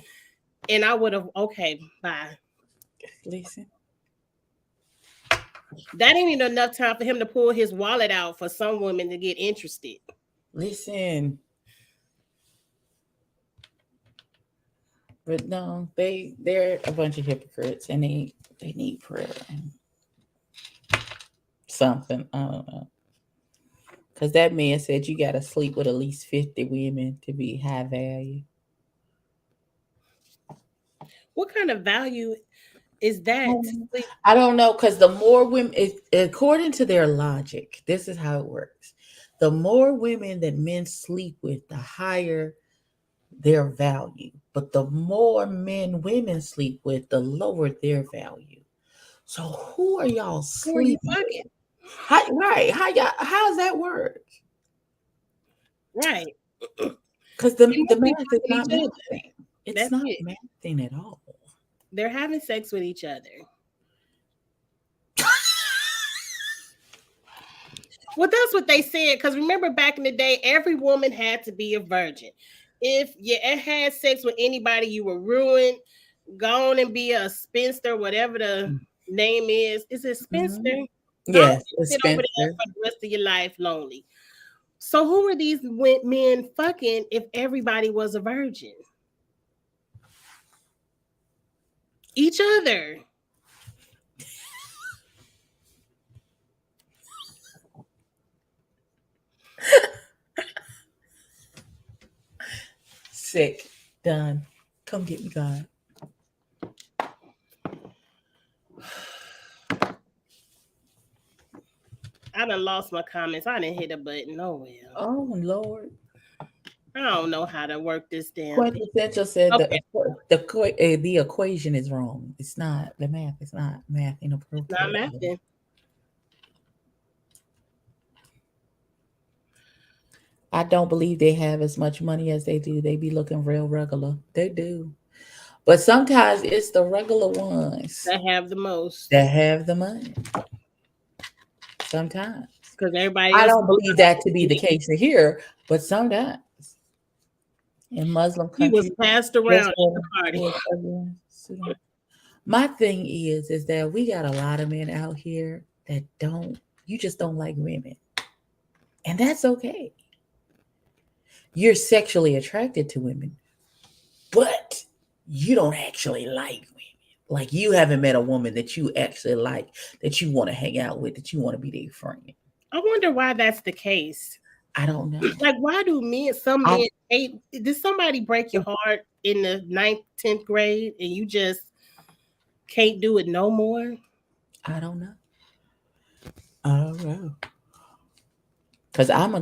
And I would have, okay, bye.
listen.
That ain't even enough time for him to pull his wallet out for some women to get interested.
Listen, but no, they're a bunch of hypocrites, and they need prayer and something. I don't know, because that man said you got to sleep with at least 50 women to be high value.
What kind of value is that?
I don't know, because the more women, according to their logic, this is how it works. The more women that men sleep with, the higher their value. But the more men women sleep with, the lower their value. So who are y'all
Who are you
sleeping with?
fucking?
Right? How's that work?
Right.
Because
They
the
must be
math is
fucking
not
each other.
mathing. It's
That's
not
it.
mathing at all.
They're having sex with each other. Well, that's what they said. Because remember, back in the day, every woman had to be a virgin. If you had sex with anybody, you were ruined. Go on and be a spinster, whatever the name is. Is it spinster?
Mhm.
Go on
Yes,
and
the
sit over there
Spencer.
for the rest of your life lonely. So who are these men fucking if everybody was a virgin? Each other.
Sick. Done. Come get me, God.
I done lost my comments. I didn't hit a button. Oh well.
Oh Lord.
I don't know how to work this damn thing.
Quintessential said
Okay,
the equation is wrong. It's not the math. It's not math
it's not
inappropriate.
mapping.
I don't believe they have as much money as they do. They be looking real regular. They do. But sometimes it's the regular ones
That have the most.
that have the money. Sometimes.
Because everybody
I
else
don't believe that to be the case here, but sometimes in Muslim
he was
countries,
passed
there's
around at the party.
my thing is that we got a lot of men out here that don't, you just don't like women. And that's okay. You're sexually attracted to women, but you don't actually like women. Like you haven't met a woman that you actually like, that you want to hang out with, that you want to be their friend.
I wonder why that's the case.
I don't know.
Like, why do some
I
men hate? Did somebody break your heart in the 9th, 10th grade and you just can't do it no more?
I don't know. I don't know. Cause I'm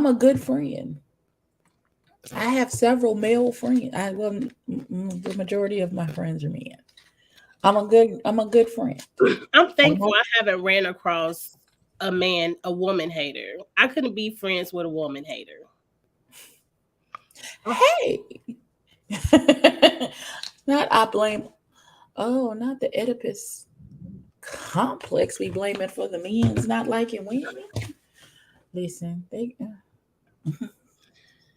a good friend. I have several male friends. The majority of my friends are men. I'm a good friend.
I'm
I'm
thankful
not,
I haven't ran across a woman hater. I couldn't be friends with a woman hater. Oh,
hey. Not I blame. Oh, not the Oedipus complex. We blame it for the men's not liking women. Listen, they.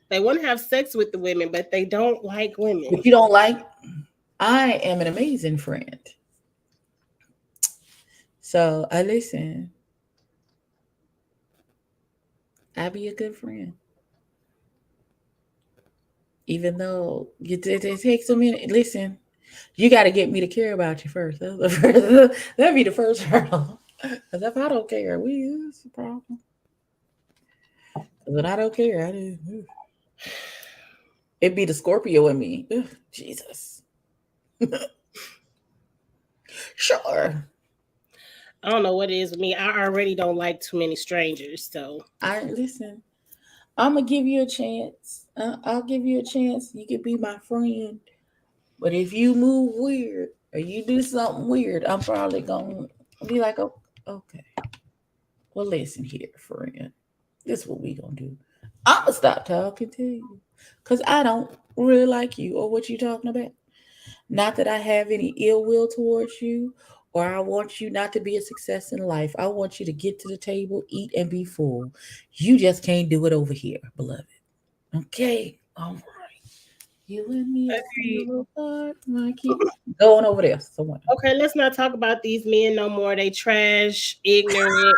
they want to have sex with the women, but they don't like women.
If you don't like, I am an amazing friend. So I listen. I be a good friend, even though it takes a minute. Listen, you got to get me to care about you first. That'd be the first hurdle. Because if I don't care, it's a problem. When I don't care, I do. It'd be the Scorpio in me. Ugh, Jesus. Sure.
I don't know what it is with me. I already don't like too many strangers. So
I listen. I'm gonna give you a chance. I'll give you a chance. You can be my friend. But if you move weird or you do something weird, I'm probably gonna be like, oh, okay. Well, listen here, friend. This is what we gonna do. I'm gonna stop talking to you because I don't really like you or what you talking about. Not that I have any ill will towards you or I want you not to be a success in life. I want you to get to the table, eat, and be full. You just can't do it over here, beloved. Okay? All right. You and me are
agreed.
far apart. I keep going over there somewhere.
Okay, let's not talk about these men no more. They trash, ignorant.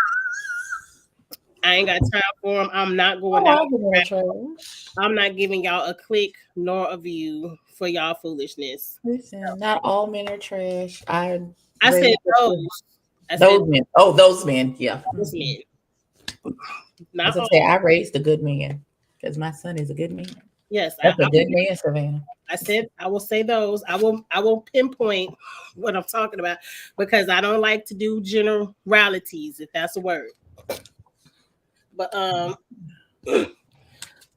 I ain't got time for them. I'm not going
Oh,
down.
I've been there, trash.
I'm not giving y'all a click nor a view for y'all foolishness.
Listen, not all men are trash. I
I said
raised
those. I said
those men. Oh, those men. Yeah.
those men,
As
not
I
all.
say, I raised a good man because my son is a good man.
Yes,
That's a good man, Savannah.
I said I will say those. I will pinpoint what I'm talking about because I don't like to do generalities, if that's a word. But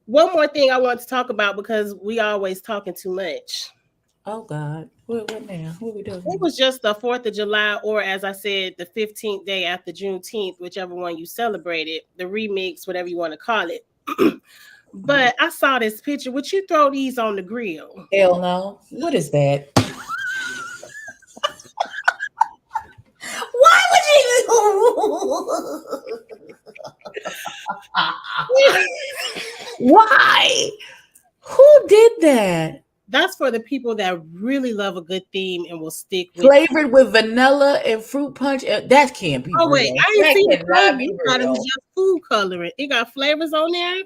one more thing I want to talk about because we always talking too much.
Oh God, what now? What we
It
doing?
was just the 4th of July, or as I said, the 15th day after Juneteenth, whichever one you celebrated, the remix, whatever you want to call it. But I saw this picture. Would you throw these on the grill?
Hell no. What is that? Why would you? Why? Who did that?
That's for the people that really love a good theme and will stick with it.
Flavored with vanilla and fruit punch. That can't be
Oh wait,
real.
I didn't
That
see the
cannot
flavor.
be
I thought it was
real.
just food coloring. It got flavors on there.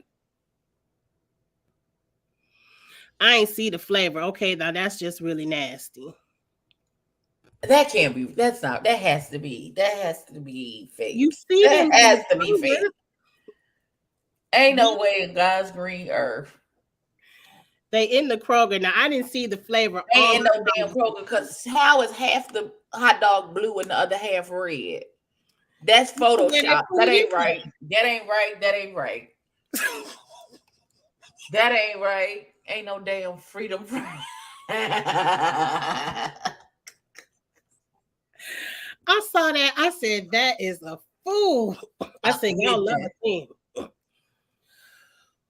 I ain't see the flavor. Okay, now that's just really nasty.
That can't be. That's not. That has to be. That has to be fake.
You see
That
them in
has
the
to be fake.
flavor.
Ain't no way in God's green earth.
They in the Kroger. Now I didn't see the flavor
Ain't
on
in
the
no damn Kroger because how is half the hot dog blue and the other half red? That's
where that
Photoshop. That
food
ain't
is
right. That ain't right. That ain't right. That ain't right. Ain't no damn freedom.
I saw that. I said that is a fool. I said y'all
With
love
that.
a theme.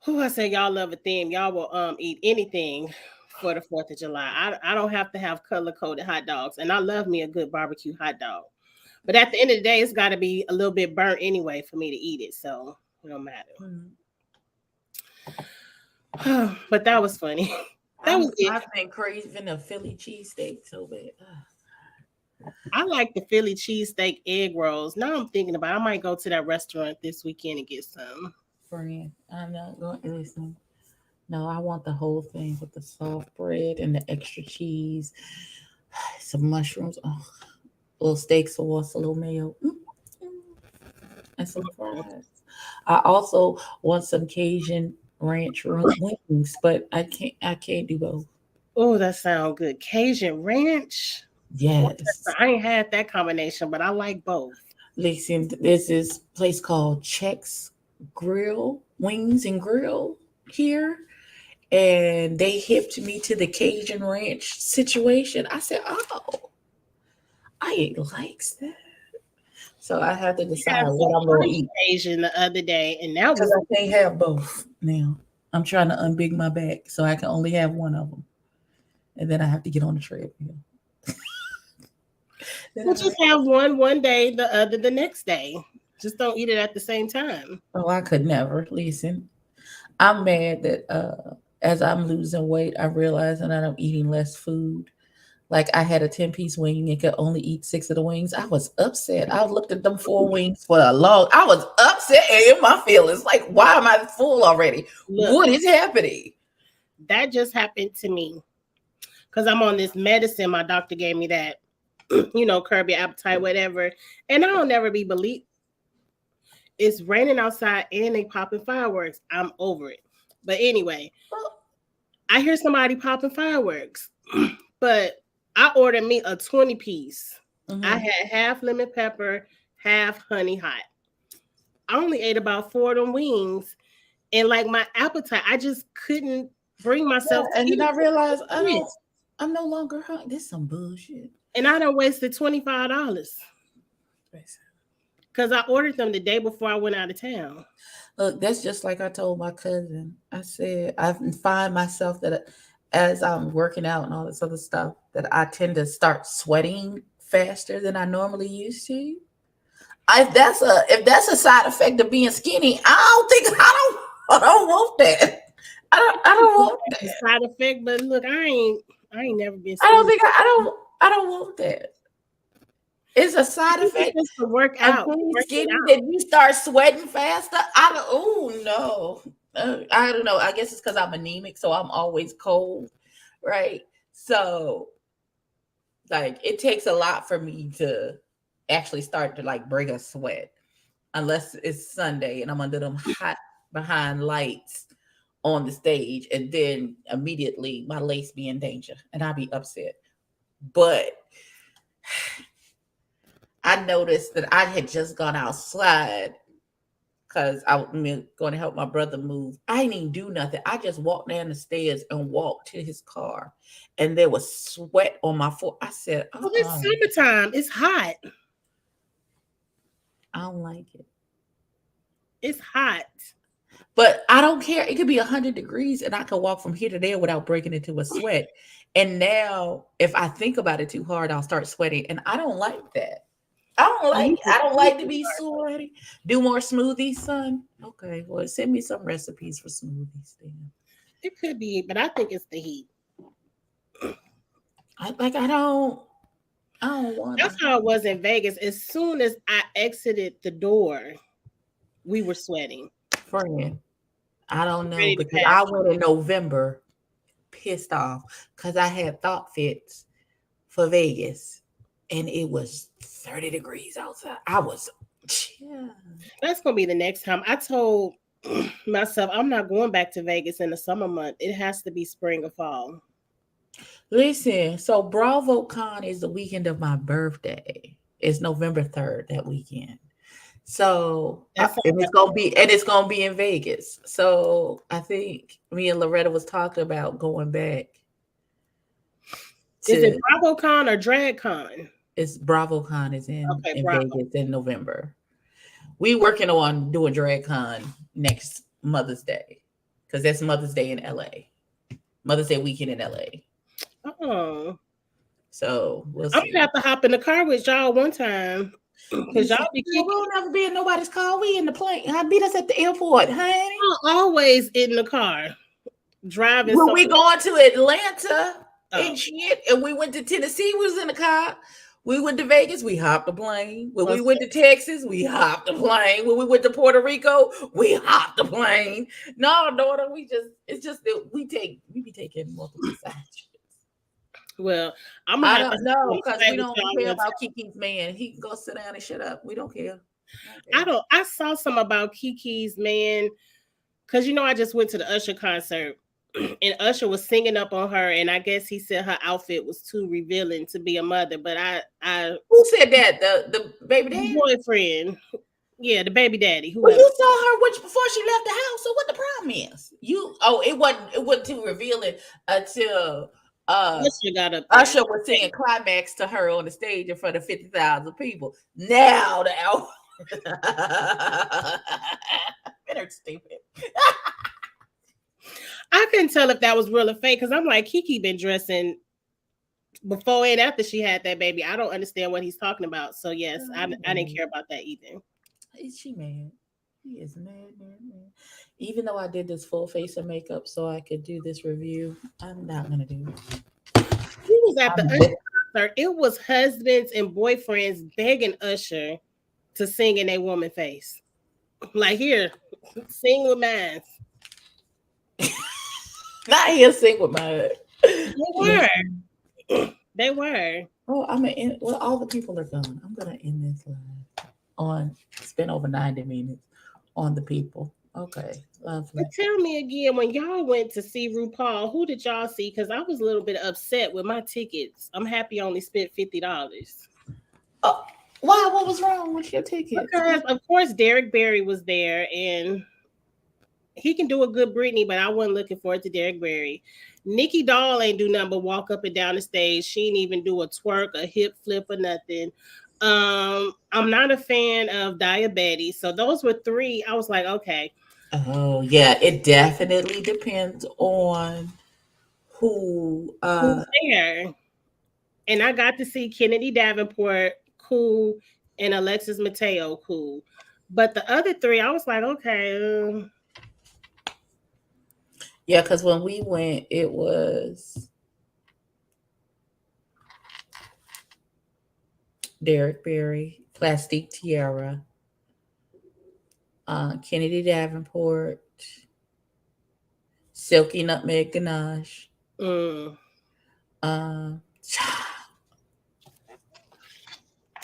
Who I said y'all love a theme. Y'all will eat anything for the 4th of July. I don't have to have color coded hot dogs, and I love me a good barbecue hot dog. But at the end of the day, it's got to be a little bit burnt anyway for me to eat it, so it don't
Mhm.
matter. But that was funny. That was it.
I've been craving a Philly cheesesteak so bad.
I like the Philly cheesesteak egg rolls. Now I'm thinking about I might go to that restaurant this weekend and get some.
Friend, I'm not going to listen. No, I want the whole thing with the soft bread and the extra cheese, some mushrooms, oh, a little steak sauce, a little mayo, and some fries. I also want some Cajun ranch wings, but I can't do both.
Oh, that sounds good. Cajun ranch.
Yes.
I ain't had that combination, but I like both.
Listen, there's this place called Chex Grill, Wings and Grill here, and they hipped me to the Cajun Ranch situation. I said, "Oh, I likes that. So I have to decide
Have some
what I'm going to
French
eat
Asian the other day, and that
because
was
I can't have both now. I'm trying to unbig my back so I can only have one of them. And then I have to get on the treadmill. Then
we'll
I'm
just
like,
have one day, the other the next day. Just don't eat it at the same time.
oh, I could never. Listen, I'm mad that as I'm losing weight, I realize that I'm eating less food. Like I had a 10-piece wing and could only eat 6 of the wings. I was upset. I looked at them 4 wings for a long. I was upset and in my feelings. Like, why am I full already?
Look,
What is happening?
that just happened to me because I'm on this medicine. My doctor gave me that, curb your appetite, whatever. And I don't never be believed. It's raining outside and they popping fireworks. I'm over it. But anyway, I hear somebody popping fireworks, but I ordered me a 20-piece. I
Mm-hmm.
had half lemon pepper, half honey hot. I only ate about 4 of them wings, and like my appetite, I just couldn't bring
Yeah,
myself to
and
eat
then I realized
it.
I'm no longer hungry. This is some bullshit.
And I done wasted $25 because I ordered them the day before I went out of town.
Look, that's just like I told my cousin. I said I find myself that as I'm working out and all this other stuff, that I tend to start sweating faster than I normally used to. If that's a side effect of being skinny, I don't want that. I don't want
The
that.
side effect, but look, I ain't never been
I don't
skinny.
think I don't want that. It's a side
It's
effect
just to work
of
out,
being
working
skinny
out.
that you start sweating faster. I don't. Oh no. I don't know. I guess it's because I'm anemic, so I'm always cold, right? So like it takes a lot for me to actually start to like break a sweat, unless it's Sunday and I'm under them hot behind lights on the stage, and then immediately my lace be in danger, and I'll be upset. But I noticed that I had just gone outside because I was going to help my brother move. I didn't even do nothing. I just walked down the stairs and walked to his car, and there was sweat on my foot. I said,
Well, it's summertime. It's hot.
I don't like it.
It's hot.
But I don't care. It could be 100 degrees and I could walk from here to there without breaking into a sweat. And now, if I think about it too hard, I'll start sweating. And I don't like that.
You
I
just
don't
you
like to
just
be
start.
sweaty. Do more smoothies, son. Okay, well, send me some recipes for smoothies then.
It could be, but I think it's the heat.
I don't
That's
wanna.
how it was in Vegas. As soon as I exited the door, we were sweating,
Friend, I don't know
ready to
because I
pass.
went in November pissed off because I had thought fits for Vegas and it was 30 degrees outside. I was yeah.
That's gonna be the next time. I told myself I'm not going back to Vegas in the summer month. It has to be spring or fall.
Listen, so BravoCon is the weekend of my birthday. It's November 3rd that weekend. So
That sounds
and
like
it's gonna be in Vegas. So I think me and Loretta was talking about going back
is it
to
BravoCon or DragCon?
it's BravoCon is in
Okay,
in
Bravo.
Vegas in November. We working on doing DragCon next Mother's Day because that's Mother's Day in LA. Mother's Day weekend in LA.
Oh,
So we'll
I'm gonna
see.
have to hop in the car with y'all one time because y'all
Listen,
be
girl,
kicking.
we'll never be in nobody's car. We in the plane. I beat us at the airport, honey.
Y'all always in the car driving
When we
somewhere.
going to Atlanta
Oh,
and shit, and we went to Tennessee, we was in the car. We went to Vegas, we hopped the plane. When
well,
we went to Texas, we hopped the plane. When we went to Puerto Rico, we hopped the plane. No, daughter, it's just that we be taking multiple side trips.
well, I'm gonna
I
have to
don't
hop on
know
the
because
plane
we
with
don't
y'all
care
one
about
time.
Kiki's man. He can go sit down and shut up. We don't care. I don't
I
care.
don't. I saw some about Kiki's man because I just went to the Usher concert and Usher was singing up on her, and I guess he said her outfit was too revealing to be a mother. But I
Who said that? The baby
the
dad?
boyfriend, yeah, the baby daddy,
Well,
whoever.
you saw her which before she left the house. So what the problem is? It wasn't too revealing until
Usher got up there.
Usher was singing Climax to her on the stage in front of 50,000 people. Now. They're stupid.
I couldn't tell if that was real or fake because I'm like, Kiki been dressing before and after she had that baby. I don't understand what he's talking about. So yes, I didn't care about that either.
Is she mad? He is mad. Even though I did this full face of makeup so I could do this review, I'm not gonna do it.
He was at the Usher concert. It was husbands and boyfriends begging Usher to sing in a woman face. Like, here, sing with mine.
Not here sing with my.
They were. They were.
Oh, well, all the people are gone. I'm gonna end this live on. Spend over 90 minutes on the people. Okay, lovely.
But tell me again, when y'all went to see RuPaul, who did y'all see? Because I was a little bit upset with my tickets. I'm happy I only spent $50.
Oh, why? What was wrong with your ticket?
Because of course Derek Barry was there, and he can do a good Britney, but I wasn't looking forward to Derek Barry. Nikki Doll ain't do nothing but walk up and down the stage. She didn't even do a twerk, a hip flip, or nothing. I'm not a fan of Diabetes. So those were three. I was like, okay.
Oh yeah, it definitely depends on who's
there. And I got to see Kennedy Davenport, cool, and Alexis Mateo, cool. But the other three, I was like, okay.
Yeah, because when we went, it was Derek Barry, Plastique Tiara, Kennedy Davenport, Silky Nutmeg Ganache.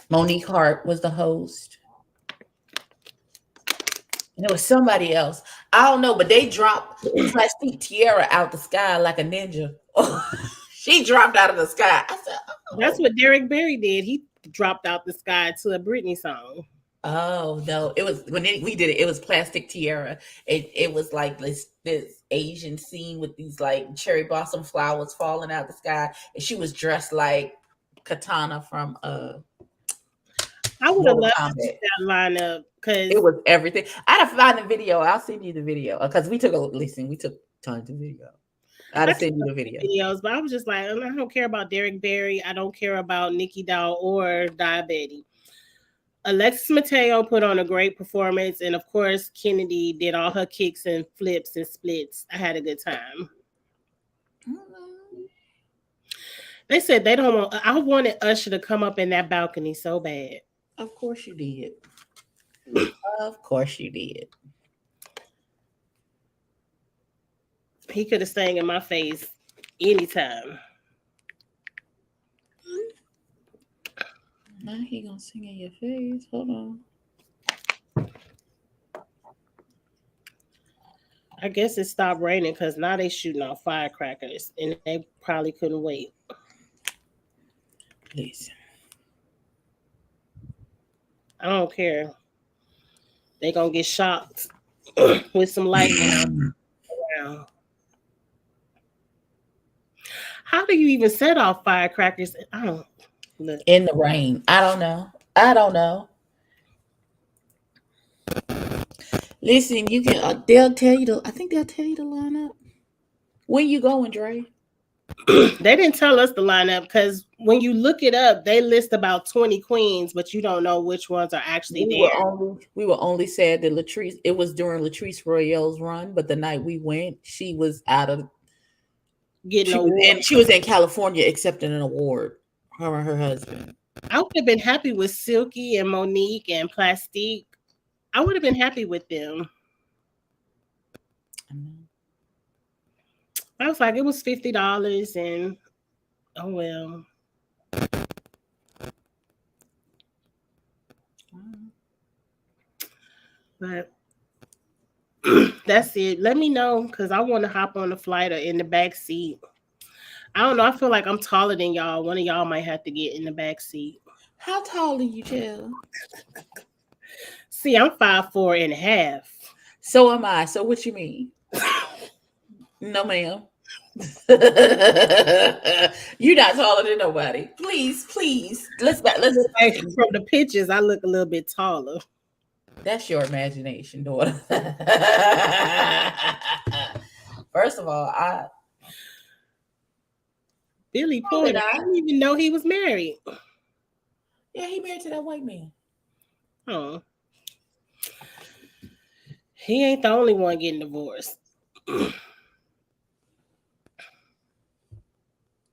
Monique Hart was the host. And there was somebody else. I don't know, but they dropped Plastique Tiara out the sky like a ninja. She dropped out of the sky. I said, oh.
That's what Derek Barry did. He dropped out the sky to a Britney song.
Oh no! It was when we did it. It was Plastic Tiara. It was like this Asian scene with these like cherry blossom flowers falling out the sky, and she was dressed like Katana from
I would have loved to see that lineup because
it was everything. I had to find the video. I'll send you the video because we took tons of video. I had to send you the
videos, but I was just like, I don't care about Derek Barry. I don't care about Nikki Doll or Diabetes. Alexis Mateo put on a great performance, and of course, Kennedy did all her kicks and flips and splits. I had a good time. They said they don't want. I wanted Usher to come up in that balcony so bad.
Of course you did. Of course you did.
He could have sang in my face anytime.
Now he gonna sing in your face. Hold on.
I guess it stopped raining because now they shooting off firecrackers and they probably couldn't wait.
Listen.
I don't care. They gonna get shocked with some lightning around. How do you even set off firecrackers? I don't look.
In the rain. I don't know. Listen, you can. They'll tell you I think they'll tell you to line up. When you going, Dre?
They didn't tell us the lineup because when you look it up, they list about 20 queens, but you don't know which ones are actually there.
We were only sad that Latrice. It was during Latrice Royale's run, but the night we went, she was out of
getting an
award. She was in California accepting an award. Her and her husband.
I would have been happy with Silky and Monique and Plastique. I would have been happy with them. I was like, it was $50 and oh well. But that's it. Let me know because I want to hop on the flight or in the back seat. I don't know. I feel like I'm taller than y'all. One of y'all might have to get in the back seat.
How tall are you, Jill?
See, I'm 5'4.5".
So am I. So what you mean? No, ma'am. You're not taller than nobody. Please, please. Let's back. Let's.
Like, from the pictures, I look a little bit taller.
That's your imagination, daughter. First of all,
Billy
Oh, did
Porter. I
I?
didn't even know he was married.
Yeah, he married to that white man.
Oh. He ain't the only one getting divorced.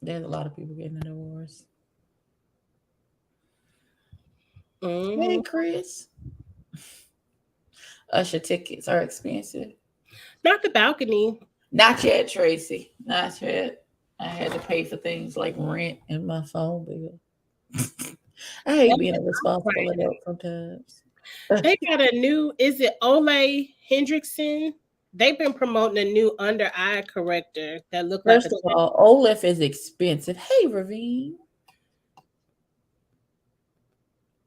There's a lot of people getting a divorce.
Mhm.
Hey, Chris. Usher tickets are expensive.
Not the balcony.
Not yet, Tracy. Not yet. I had to pay for things like rent and my phone bill. I hate being a responsible adult sometimes.
They got a new, is it Ole Hendrickson? They've been promoting a new under eye corrector that look like
First of all, Olaf is expensive. Hey, Ravine.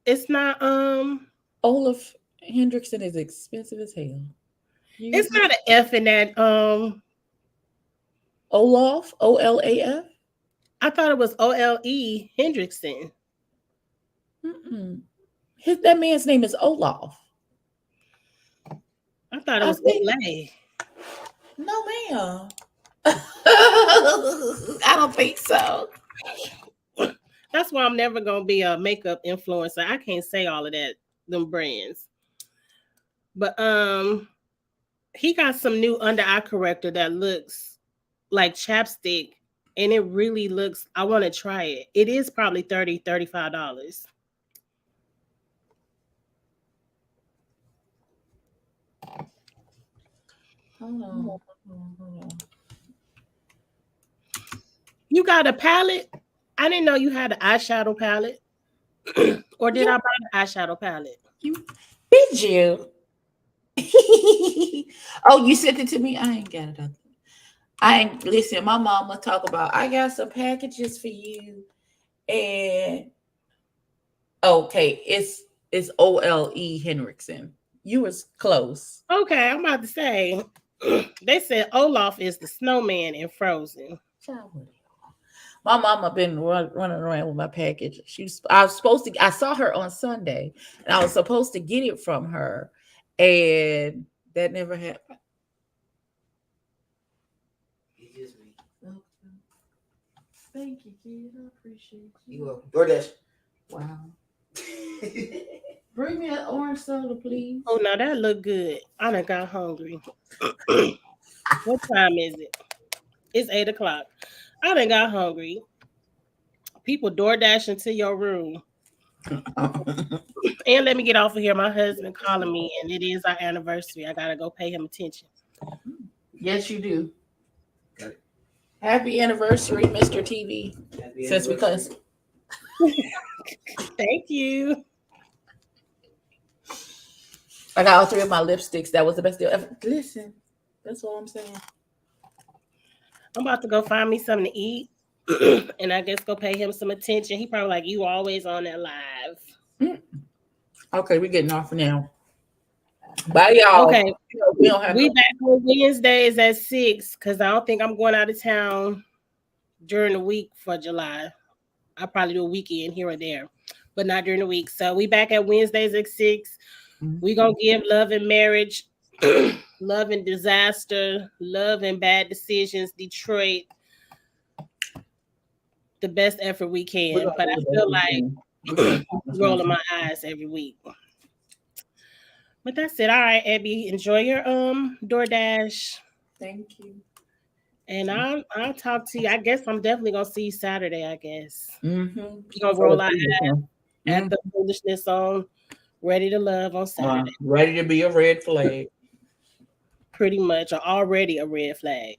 it's not
Olaf Hendrickson is expensive as hell.
it's not an F in that
Olaf, Olaf.
I thought it was OLE Hendrickson.
That man's name is Olaf.
I thought it was Ole.
No, ma'am. I don't think so.
That's why I'm never gonna be a makeup influencer. I can't say all of that, them brands. But he got some new under eye corrector that looks like chapstick, and it really looks, I want to try it. It is probably $35.
Hold on.
You got a palette? I didn't know you had an eyeshadow palette. Or did I buy an eyeshadow palette?
Did you? Oh, you sent it to me? I ain't got it. I ain't listen. My mama talk about. I got some packages for you, and okay, it's Ole Henriksen. You was close.
Okay, I'm about to say. They said Olaf is the snowman in Frozen.
My mama been running around with my package. I was supposed to. I saw her on Sunday, and I was supposed to get it from her, and that never happened. Thank you, kid. I appreciate you.
You welcome. DoorDash.
Wow. Bring me an orange soda, please.
Oh, now that look good. I done got hungry. What time is it? It's 8 o'clock. I done got hungry. People door dashing to your room. And let me get off of here. My husband calling me, and it is our anniversary. I gotta go pay him attention.
Yes, you do.
Got it.
Happy anniversary, Mr. TV.
Happy
Since we cussed.
Thank you.
I got all three of my lipsticks. That was the best deal ever. Listen, that's all I'm saying.
I'm about to go find me something to eat. And I guess go pay him some attention. He probably like, you always on that live.
Okay, we're getting off now. Bye, y'all.
Okay.
We don't have
We back on Wednesdays at 6 because I don't think I'm going out of town during the week for July. I'll probably do a weekend here or there, but not during the week. So we back at Wednesdays at 6. We gonna give love and marriage, love and disaster, love and bad decisions, Detroit, the best effort we can. But I feel like rolling my eyes every week. But that's it. All right, Abby, enjoy your DoorDash.
Thank you.
And I'll talk to you. I guess I'm definitely gonna see you Saturday. I guess
You're
gonna roll our eyes at the foolishness on Ready to Love on Saturday.
Ready to be a red flag.
Pretty much, or already a red flag.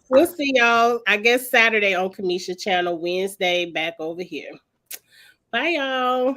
We'll see y'all. I guess Saturday on Kamisha channel. Wednesday back over here. Bye y'all.